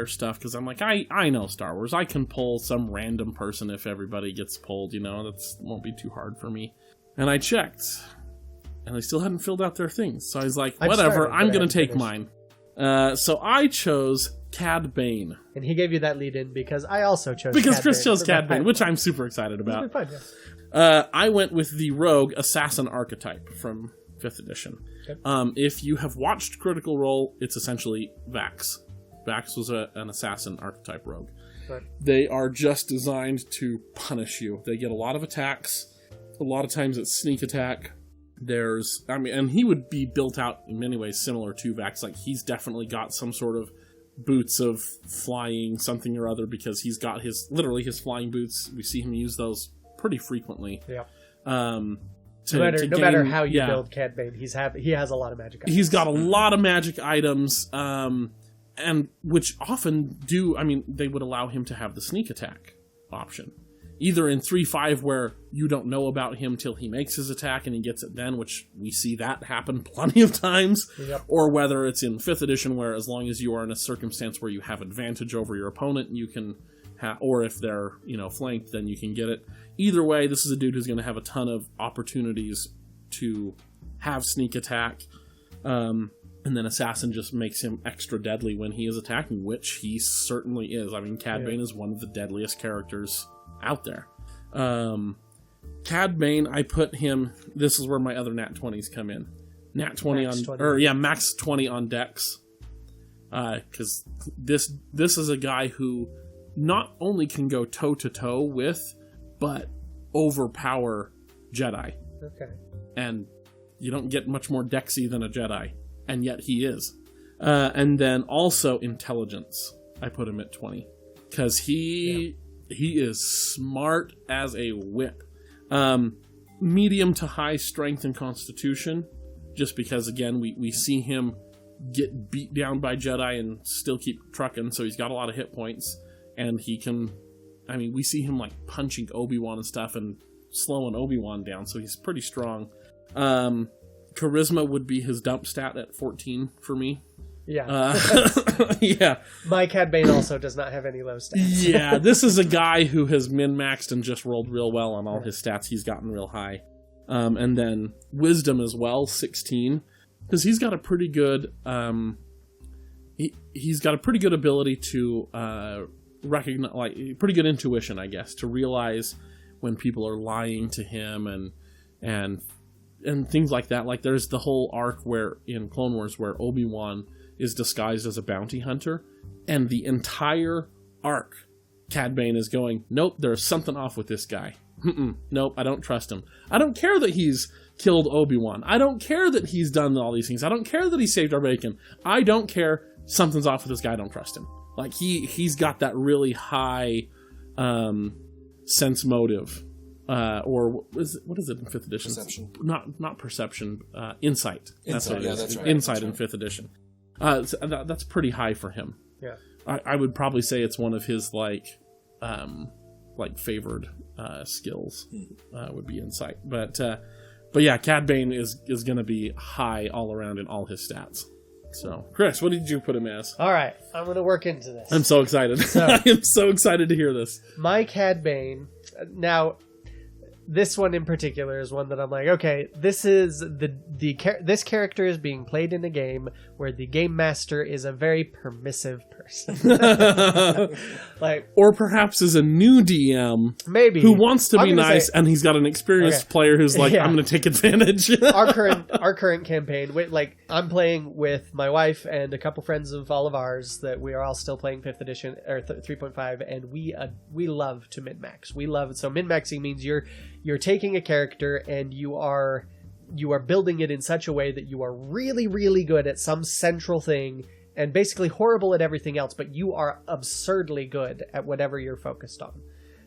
stuff, because I'm like, I know Star Wars. I can pull some random person if everybody gets pulled, that won't be too hard for me. And I checked, and they still hadn't filled out their things. So I was like, I've whatever, started, but I'm I going to haven't take finished. mine. So I chose Cad Bane. And he gave you that lead in because I also chose Because Cad Chris Bane chose for Cad my Bane, which I'm super excited It's about. been fun, yeah. I went with the rogue assassin archetype from 5th edition. Okay. If you have watched Critical Role, it's essentially Vax. Vax was an assassin archetype rogue. Right. They are just designed to punish you. They get a lot of attacks. A lot of times it's sneak attack. And he would be built out in many ways similar to Vax. Like, he's definitely got some sort of boots of flying something or other, because he's got his flying boots. We see him use those pretty frequently. Yeah. No No matter how you build Cad Bane, he has a lot of magic items. He's got a lot of magic items, and which often they would allow him to have the sneak attack option. Either in 3-5 where you don't know about him till he makes his attack and he gets it then, which we see that happen plenty of times, Yep. or whether it's in 5th edition where as long as you are in a circumstance where you have advantage over your opponent, you can or if they're flanked, then you can get it. Either way, this is a dude who's going to have a ton of opportunities to have sneak attack, and then assassin just makes him extra deadly when he is attacking, which he certainly is. Cad Bane is one of the deadliest characters out there. Cad Bane, I put him. This is where my other Nat 20s come in. Nat 20 Max on 20. or yeah, max 20 on Dex. Because this is a guy who not only can go toe to toe with, but overpower Jedi. Okay. And you don't get much more Dexy than a Jedi, and yet he is. And then also intelligence. I put him at 20 because he is smart as a whip. Medium to high strength and constitution, just because again we see him get beat down by Jedi and still keep trucking, so he's got a lot of hit points, and he can. We see him like punching Obi-Wan and stuff and slowing Obi-Wan down, so he's pretty strong. Charisma would be his dump stat at 14 for me. Yeah. Yeah. My Cad Bane also does not have any low stats. Yeah, this is a guy who has min-maxed and just rolled real well on all his stats. He's gotten real high. And then wisdom as well, 16. Because he's got a pretty good... he's got a pretty good ability to recognize... pretty good intuition, I guess, to realize when people are lying to him and things like that. Like, there's the whole arc where in Clone Wars where Obi-Wan is disguised as a bounty hunter, and the entire arc, Cad Bane is going, nope, there's something off with this guy. Nope, I don't trust him. I don't care that he's killed Obi-Wan. I don't care that he's done all these things. I don't care that he saved our bacon. I don't care. Something's off with this guy. I don't trust him. Like, he's got that really high sense motive. Or what is it in 5th edition? Perception. Not perception. Insight. That's what it is. That's right. Insight That's in 5th edition. That's pretty high for him. Yeah. I would probably say it's one of his favored skills would be insight. But yeah, Cad Bane is going to be high all around in all his stats. So, Chris, what did you put him as? All right, I'm going to work into this. I'm so excited. I am so excited to hear this. My Cad Bane. Now, this one in particular is one that I'm like, okay, this is this character is being played in a game where the game master is a very permissive person. Or perhaps is a new DM, maybe, who wants to be nice, and he's got an experienced player who's like, I'm going to take advantage. our current campaign, I'm playing with my wife and a couple friends of all of ours that we are all still playing 5th edition or 3.5, and we love to min-max. So min-maxing means you're taking a character and you are building it in such a way that you are really, really good at some central thing and basically horrible at everything else, but you are absurdly good at whatever you're focused on.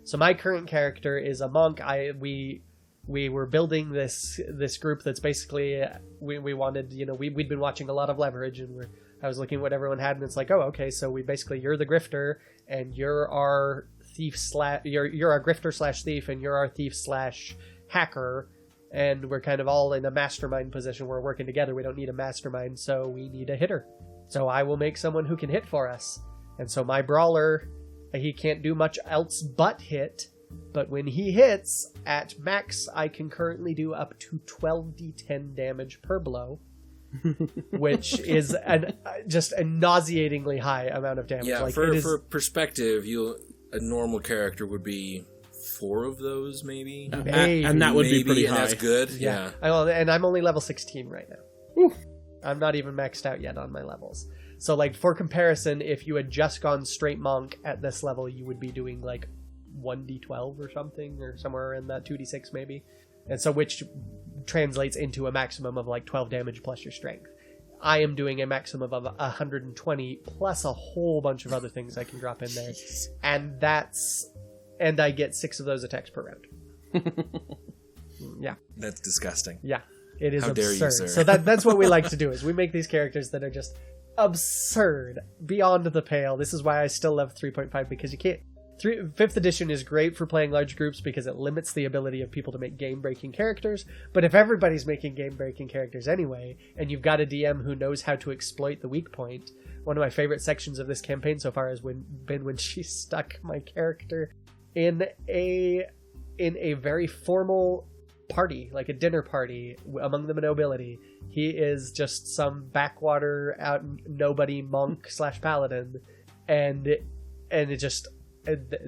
So my current character is a monk. We were building this group that's basically, we wanted, we'd been watching a lot of Leverage, and I was looking at what everyone had, and it's like, oh, okay, so you're the grifter, and you're our thief you're our grifter / thief, and you're our thief / hacker, and we're kind of all in a mastermind position. We're working together. We don't need a mastermind, so we need a hitter. So I will make someone who can hit for us. And so my brawler, he can't do much else but hit, but when he hits at max, I can currently do up to 12d10 damage per blow. Which is just a nauseatingly high amount of damage. Yeah, for perspective, a normal character would be 4 of those, maybe. And that would be pretty high. And that's good. Yeah. And I'm only level 16 right now. Ooh. I'm not even maxed out yet on my levels. So, for comparison, if you had just gone straight monk at this level, you would be doing 1d12 or something, or somewhere in that 2d6 maybe. And so, which translates into a maximum of 12 damage plus your strength. I am doing a maximum of 120 plus a whole bunch of other things I can drop in there. And I get 6 of those attacks per round. Yeah. That's disgusting. Yeah. It is How absurd. dare you, sir. So that's what we like to do, is we make these characters that are just absurd, beyond the pale. This is why I still love 3.5, because you can't... 5th edition is great for playing large groups because it limits the ability of people to make game-breaking characters, but if everybody's making game-breaking characters anyway, and you've got a DM who knows how to exploit the weak point... One of my favorite sections of this campaign so far has been when she stuck my character in a very formal party, like a dinner party among the nobility. He is just some backwater out nobody monk / paladin, and it just...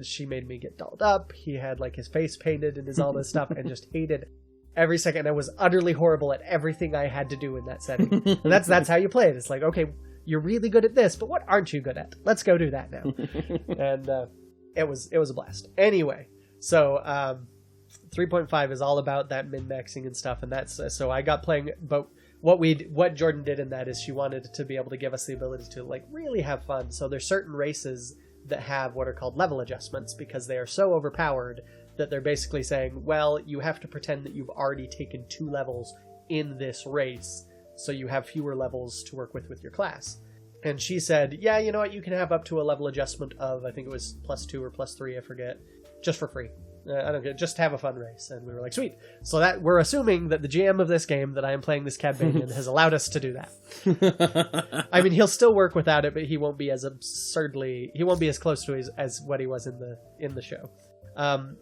she made me get dolled up. He had his face painted and all this stuff, and just hated every second. I was utterly horrible at everything I had to do in that setting. And that's how you play it. It's like, okay, you're really good at this, but what aren't you good at? Let's go do that now. And it was a blast. Anyway, so 3.5 is all about that min-maxing and stuff, and that's so I got playing. But what Jordan did in that is she wanted to be able to give us the ability to really have fun. So there's certain races that have what are called level adjustments, because they are so overpowered that they're basically saying, well, you have to pretend that you've already taken 2 levels in this race, so you have fewer levels to work with your class. And she said, yeah, you know what, you can have up to a level adjustment of, I think it was +2 or +3, I forget, just for free. I don't get, just have a fun race. And we were like, sweet. So that we're assuming that the GM of this game that I am playing this Cad Bane in has allowed us to do that. I mean, he'll still work without it, but he won't be as close to as what he was in the show.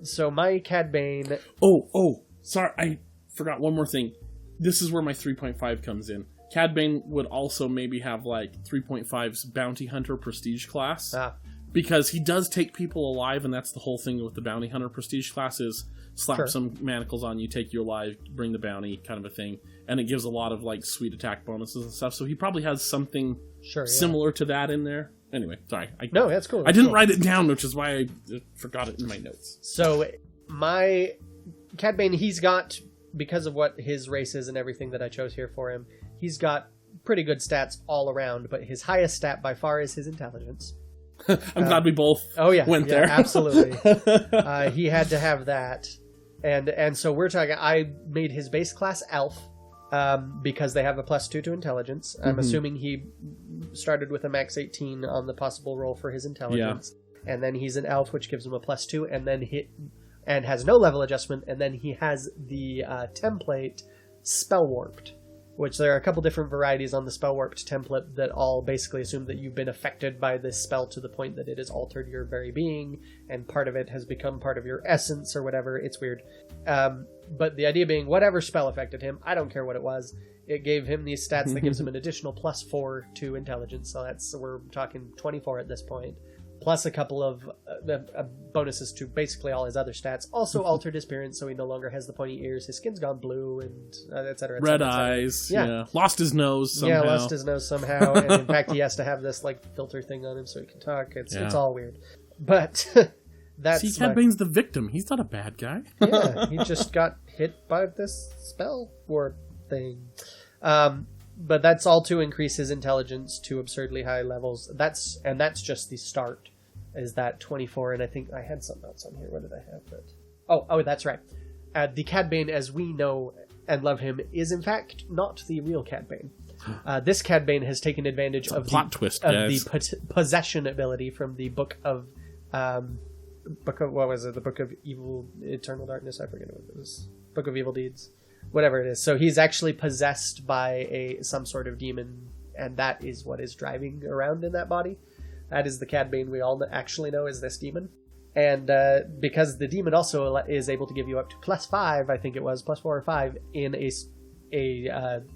So my Cad Bane... Oh, sorry, I forgot one more thing. This is where my 3.5 comes in. Cad Bane would also maybe have 3.5's Bounty Hunter Prestige class. Because he does take people alive, and that's the whole thing with the Bounty Hunter Prestige class is slap some manacles on you, take you alive, bring the bounty, kind of a thing. And it gives a lot of sweet attack bonuses and stuff. So he probably has something similar to that in there. Anyway, sorry. No, that's cool. I didn't write it down, which is why I forgot it in my notes. So my Cad Bane, he's got, because of what his race is and everything that I chose here for him, he's got pretty good stats all around, but his highest stat by far is his intelligence. I'm glad we both went there. Absolutely. He had to have that. And so we're talking, I made his base class elf, because they have a +2 to intelligence. I'm assuming he started with a max 18 on the possible roll for his intelligence. Yeah. And then he's an elf, which gives him a +2, and then and has no level adjustment, and then he has the template Spell Warped, which there are a couple different varieties on the Spell Warped template that all basically assume that you've been affected by this spell to the point that it has altered your very being, and part of it has become part of your essence or whatever. It's weird. But the idea being, whatever spell affected him, I don't care what it was, it gave him these stats that gives him an additional +4 to intelligence, so we're talking 24 at this point. Plus a couple of bonuses to basically all his other stats. Also altered his appearance, so he no longer has the pointy ears. His skin's gone blue, and et cetera, et red cetera, eyes. Yeah. Lost his nose somehow. Yeah, lost his nose somehow. And in fact, he has to have this like filter thing on him so he can talk. It's all weird. But that's... See, Cad Bane's the victim. He's not a bad guy. Yeah, he just got hit by this spell warp thing. But that's all to increase his intelligence to absurdly high levels. That's just the start, is that 24. And I think I had some notes on here. What did I have? Oh, that's right. The Cad Bane, as we know and love him, is in fact not the real Cad Bane. This Cad Bane has taken advantage of the possession ability from the Book of what was it? The Book of Evil, Eternal Darkness. I forget what it was. Book of Evil Deeds. Whatever it is. So he's actually possessed by some sort of demon, and that is what is driving around in that body. That is the Cad Bane we all actually know is this demon. And because the demon also is able to give you up to +5, I think it was, +4 or 5, in a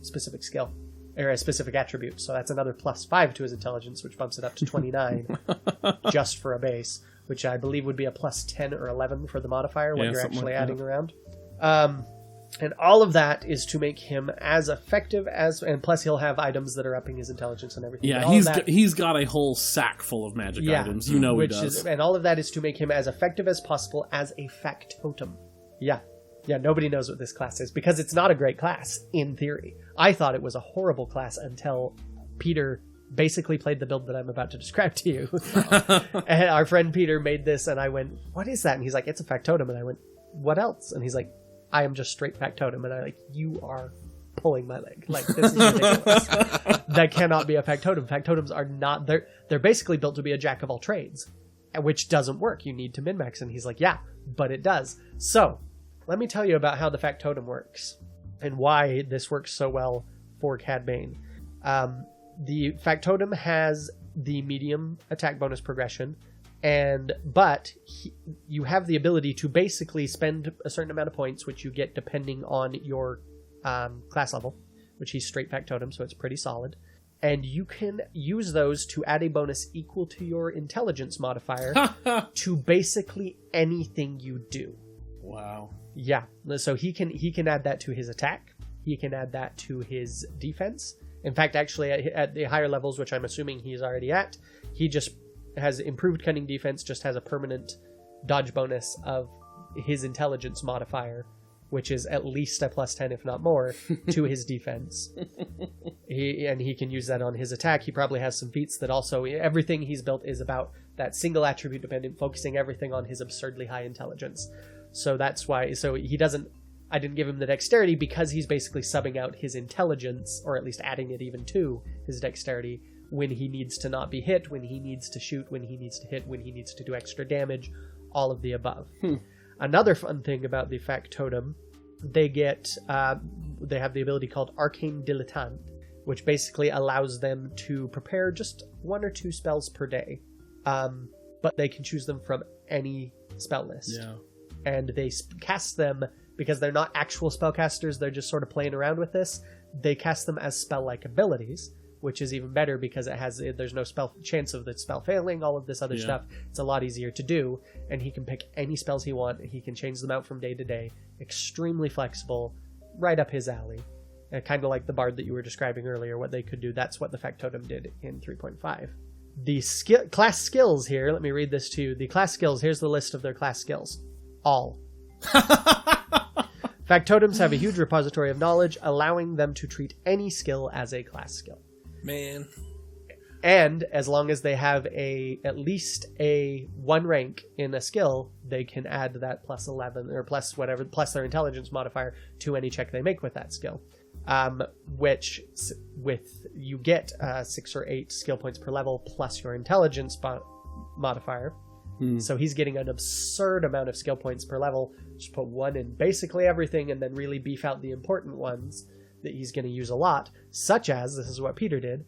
specific skill, or a specific attribute. So that's another +5 to his intelligence, which bumps it up to 29, just for a base, which I believe would be a +10 or 11 for the modifier, what you're actually adding around. And all of that is to make him as effective as, and plus he'll have items that are upping his intelligence and everything. Yeah, he's got a whole sack full of magic items. You know he does. And all of that is to make him as effective as possible as a factotum. Yeah, nobody knows what this class is, because it's not a great class, in theory. I thought it was a horrible class until Peter basically played the build that I'm about to describe to you. And our friend Peter made this, and I went, what is that? And he's like, it's a factotum. And I went, what else? And he's like, I am just straight factotum. And I'm like, you are pulling my leg. Like, this is ridiculous. That cannot be a factotum. Factotums are not, they're basically built to be a jack of all trades, which doesn't work. You need to min-max. And he's like, yeah, but it does. So let me tell you about how the factotum works and why this works so well for Cad Bane. The factotum has the medium attack bonus progression, but you have the ability to basically spend a certain amount of points, which you get depending on your class level, which he's straight factotum, so it's pretty solid. And you can use those to add a bonus equal to your intelligence modifier to basically anything you do. Wow. Yeah. So he can add that to his attack. He can add that to his defense. In fact, actually, at the higher levels, which I'm assuming he's already at, he just has improved cunning defense, just has a permanent dodge bonus of his intelligence modifier, which is at least a +10, if not more, to his defense. He can use that on his attack. He probably has some feats that also, everything he's built is about that single attribute dependent, focusing everything on his absurdly high intelligence. So that's why, I didn't give him the dexterity, because he's basically subbing out his intelligence, or at least adding it even to his dexterity, when he needs to not be hit, when he needs to shoot, when he needs to hit, when he needs to do extra damage, all of the above. Another fun thing about the factotum, they have the ability called Arcane Dilettante, which basically allows them to prepare just 1 or 2 spells per day, but they can choose them from any spell list. Yeah. And they cast them, because they're not actual spellcasters, they're just sort of playing around with this, they cast them as spell-like abilities, which is even better because there's no chance of the spell failing, all of this other stuff. It's a lot easier to do, and he can pick any spells he wants. He can change them out from day to day. Extremely flexible, right up his alley. Kind of like the bard that you were describing earlier, what they could do. That's what the factotum did in 3.5. The class skills here, let me read this to you. The class skills, here's the list of their class skills. All. Factotums have a huge repository of knowledge, allowing them to treat any skill as a class skill. Man. And as long as they have at least a 1 rank in a skill, they can add that plus 11 or plus whatever, plus their intelligence modifier to any check they make with that skill. Which you get 6 or 8 skill points per level plus your intelligence modifier. So he's getting an absurd amount of skill points per level. Just put 1 in basically everything and then really beef out the important ones that he's going to use a lot, such as, this is what Peter did,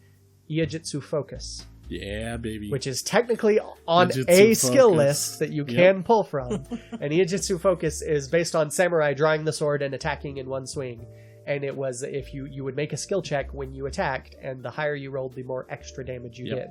Iajitsu Focus. Yeah, baby. Which is technically on Iajitsu a Focus. skill list that you can pull from. And Iajitsu Focus is based on samurai drawing the sword and attacking in one swing. And it was if you would make a skill check when you attacked, and the higher you rolled, the more extra damage you did.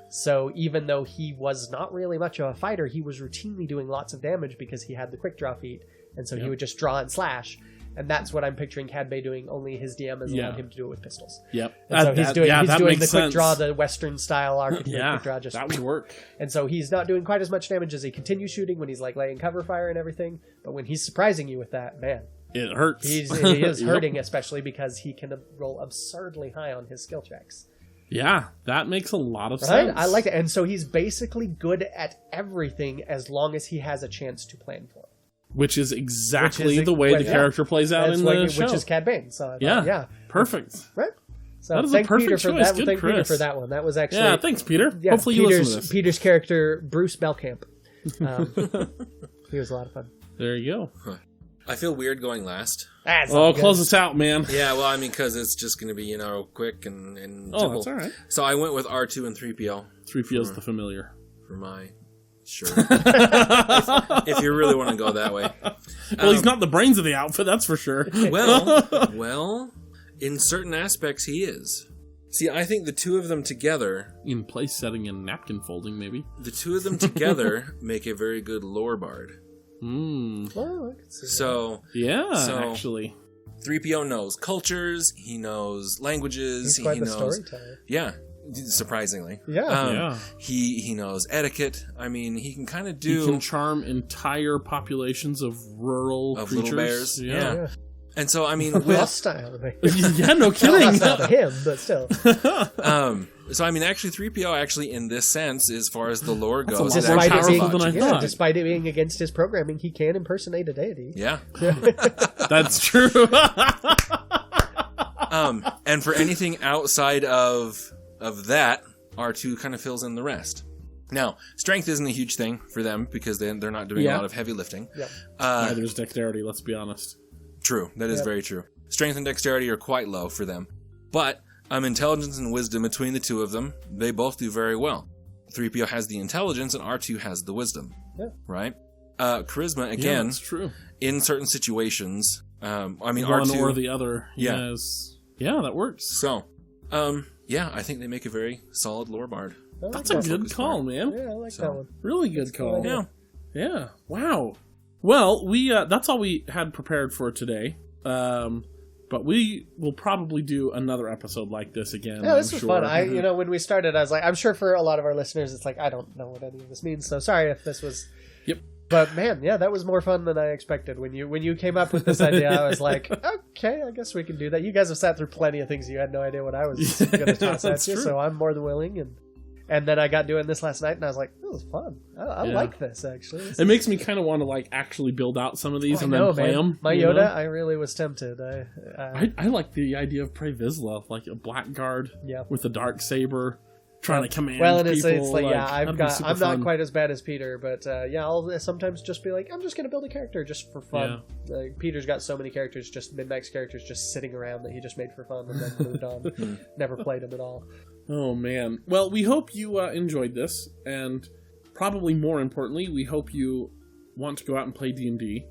So even though he was not really much of a fighter, he was routinely doing lots of damage because he had the quick draw feat. And so he would just draw and slash. And that's what I'm picturing Cadbay doing, only his DM has allowed him to do it with pistols. Yep. And so he's doing the quick sense. draw, the Western style archetype quick draw. That would work. And so he's not doing quite as much damage as he continues shooting when he's like laying cover fire and everything. But when he's surprising you with that, man, it hurts. He is hurting, especially because he can roll absurdly high on his skill checks. Yeah, that makes a lot of sense. I like it. And so he's basically good at everything as long as he has a chance to plan for it. Which is exactly the way the character plays out in the show. Which is Cad Bane. So perfect. Right? So that is thank a perfect Peter for choice. that. Good thank Chris. Peter for that one. That was actually... Yeah, thanks, Peter. Hopefully you listen to this. Peter's character, Bruce Belcamp. He was a lot of fun. There you go. Huh. I feel weird going last. Close us out, man. Yeah, well, I mean, because it's just going to be, quick and simple. That's all right. So I went with R2 and 3PO. 3PO's the familiar. For my... Sure. if you really want to go that way. Well, he's not the brains of the outfit, that's for sure. Well, in certain aspects, he is. See, I think the two of them together... In place setting and napkin folding, maybe. The two of them together make a very good lore bard. Oh, I can see Actually. 3PO knows cultures, he knows languages, He's quite he the knows... storyteller. Yeah, surprisingly. Yeah. He knows etiquette. I mean, he can kind of do... He can charm entire populations of rural creatures. Little bears. Yeah. And so, I mean... Hostile. Yeah, no kidding. That's not him, but still. So, I mean, actually, 3PO actually, in this sense, as far as the lore goes... That's a lot more powerful than I thought. Despite it being against his programming, he can impersonate a deity. Yeah. That's true. And for anything outside of that, R2 kind of fills in the rest. Now, strength isn't a huge thing for them because they're not doing a lot of heavy lifting. Yep. Neither is dexterity, let's be honest. True. That is very true. Strength and dexterity are quite low for them. But intelligence and wisdom between the two of them, they both do very well. 3PO has the intelligence and R2 has the wisdom. Yeah. Right? Charisma, again, that's true. In certain situations, one R2... or the other. Yeah. Yes. Yeah, that works. So, I think they make a very solid lore bard. That's a good call, man. Yeah, I like that one. Really good call. Yeah. Yeah. Wow. Well, that's all we had prepared for today. But we will probably do another episode like this again. Yeah, this was fun. When we started, I was like, I'm sure for a lot of our listeners, it's like, I don't know what any of this means. So sorry if this was. Yep. But man, yeah, that was more fun than I expected. When you came up with this idea, I was like, okay, I guess we can do that. You guys have sat through plenty of things. You had no idea what I was going to toss at you, so I'm more than willing. And then I got doing this last night, and I was like, this was fun. I like this, actually. It makes me kind of want to actually build out some of these and then play them. My Yoda, I really was tempted. I like the idea of Prey Vizsla, like a blackguard with a dark saber, trying to command people. Well, and it's like I'm fun. not quite as bad as Peter, but I'll sometimes just be like, I'm just going to build a character just for fun. Yeah. Peter's got so many characters, just min-max characters, just sitting around that he just made for fun and then moved on. Never played them at all. Oh, man. Well, we hope you enjoyed this, and probably more importantly, we hope you want to go out and play D&D.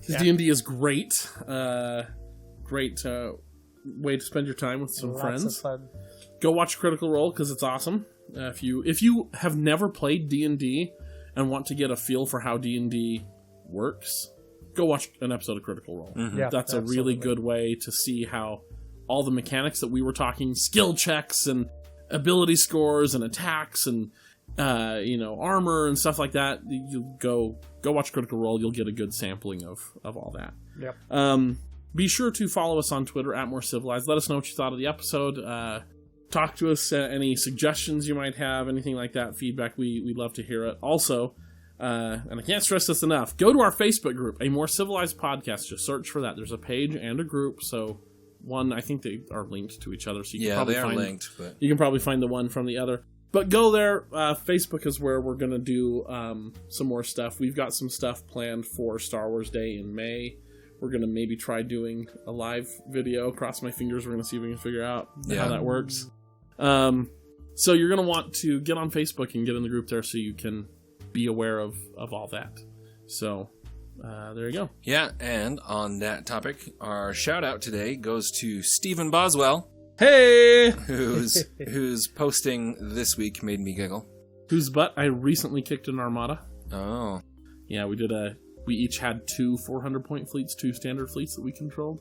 Because D&D is great. Great way to spend your time with some friends. Lots of fun. Go watch Critical Role, because it's awesome. If you have never played D&D and want to get a feel for how D&D works, go watch an episode of Critical Role. Mm-hmm. Yeah, That's absolutely. a really good way to see how all the mechanics that we were talking, skill checks and ability scores and attacks and armor and stuff like that, you go watch Critical Role. You'll get a good sampling of all that. Yep. Be sure to follow us on Twitter at More Civilized. Let us know what you thought of the episode. Talk to us, any suggestions you might have, anything like that, feedback. We'd love to hear it. Also, and I can't stress this enough, go to our Facebook group, A More Civilized Podcast. Just search for that. There's a page and a group. So one, I think they are linked to each other. So you can probably linked. But you can probably find the one from the other. But go there. Facebook is where we're going to do some more stuff. We've got some stuff planned for Star Wars Day in May. We're going to maybe try doing a live video. Cross my fingers. We're going to see if we can figure out how that works. So you're going to want to get on Facebook and get in the group there so you can be aware of all that. So there you go. Yeah, and on that topic, our shout out today goes to Stephen Boswell. Hey! Who's posting this week made me giggle. Whose butt I recently kicked in Armada. Oh. Yeah, we each had 2 400-point fleets, 2 standard fleets that we controlled.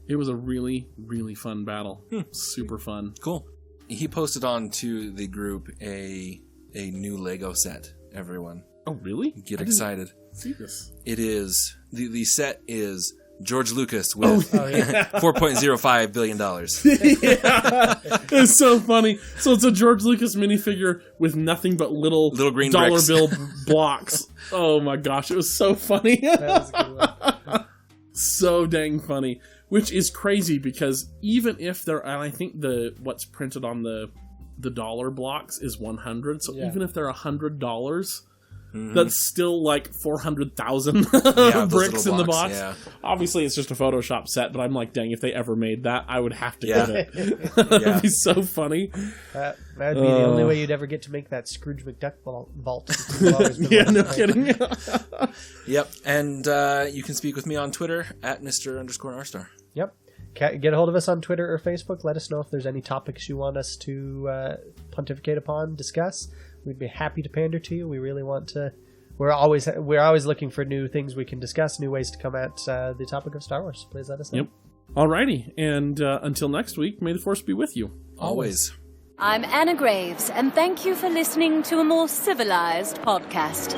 It was a really, really fun battle. Super fun. Cool. He posted on to the group a new Lego set, everyone. Oh, really? Get excited. See this. It is, the set is George Lucas with $4.05 billion. Yeah, it's so funny. So it's a George Lucas minifigure with nothing but little green dollar bricks. bill blocks. Oh my gosh, it was so funny. That was a good one. So dang funny. Which is crazy because even if and I think what's printed on the dollar blocks is 100. So even if they're $100. That's still like 400,000 bricks in the box. Yeah. Obviously, it's just a Photoshop set, but I'm like, dang, if they ever made that, I would have to get it. That'd be so funny. That'd be the only way you'd ever get to make that Scrooge McDuck vault. Yeah, no kidding. Yep, and you can speak with me on Twitter at Mr__Rstar. Yep. Get a hold of us on Twitter or Facebook. Let us know if there's any topics you want us to pontificate upon, discuss. We'd be happy to pander to you. We really want to. We're always looking for new things we can discuss, new ways to come at the topic of Star Wars. Please let us know. Yep. Alrighty, and until next week, may the Force be with you. Always. I'm Anna Graves, and thank you for listening to a More Civilized Podcast.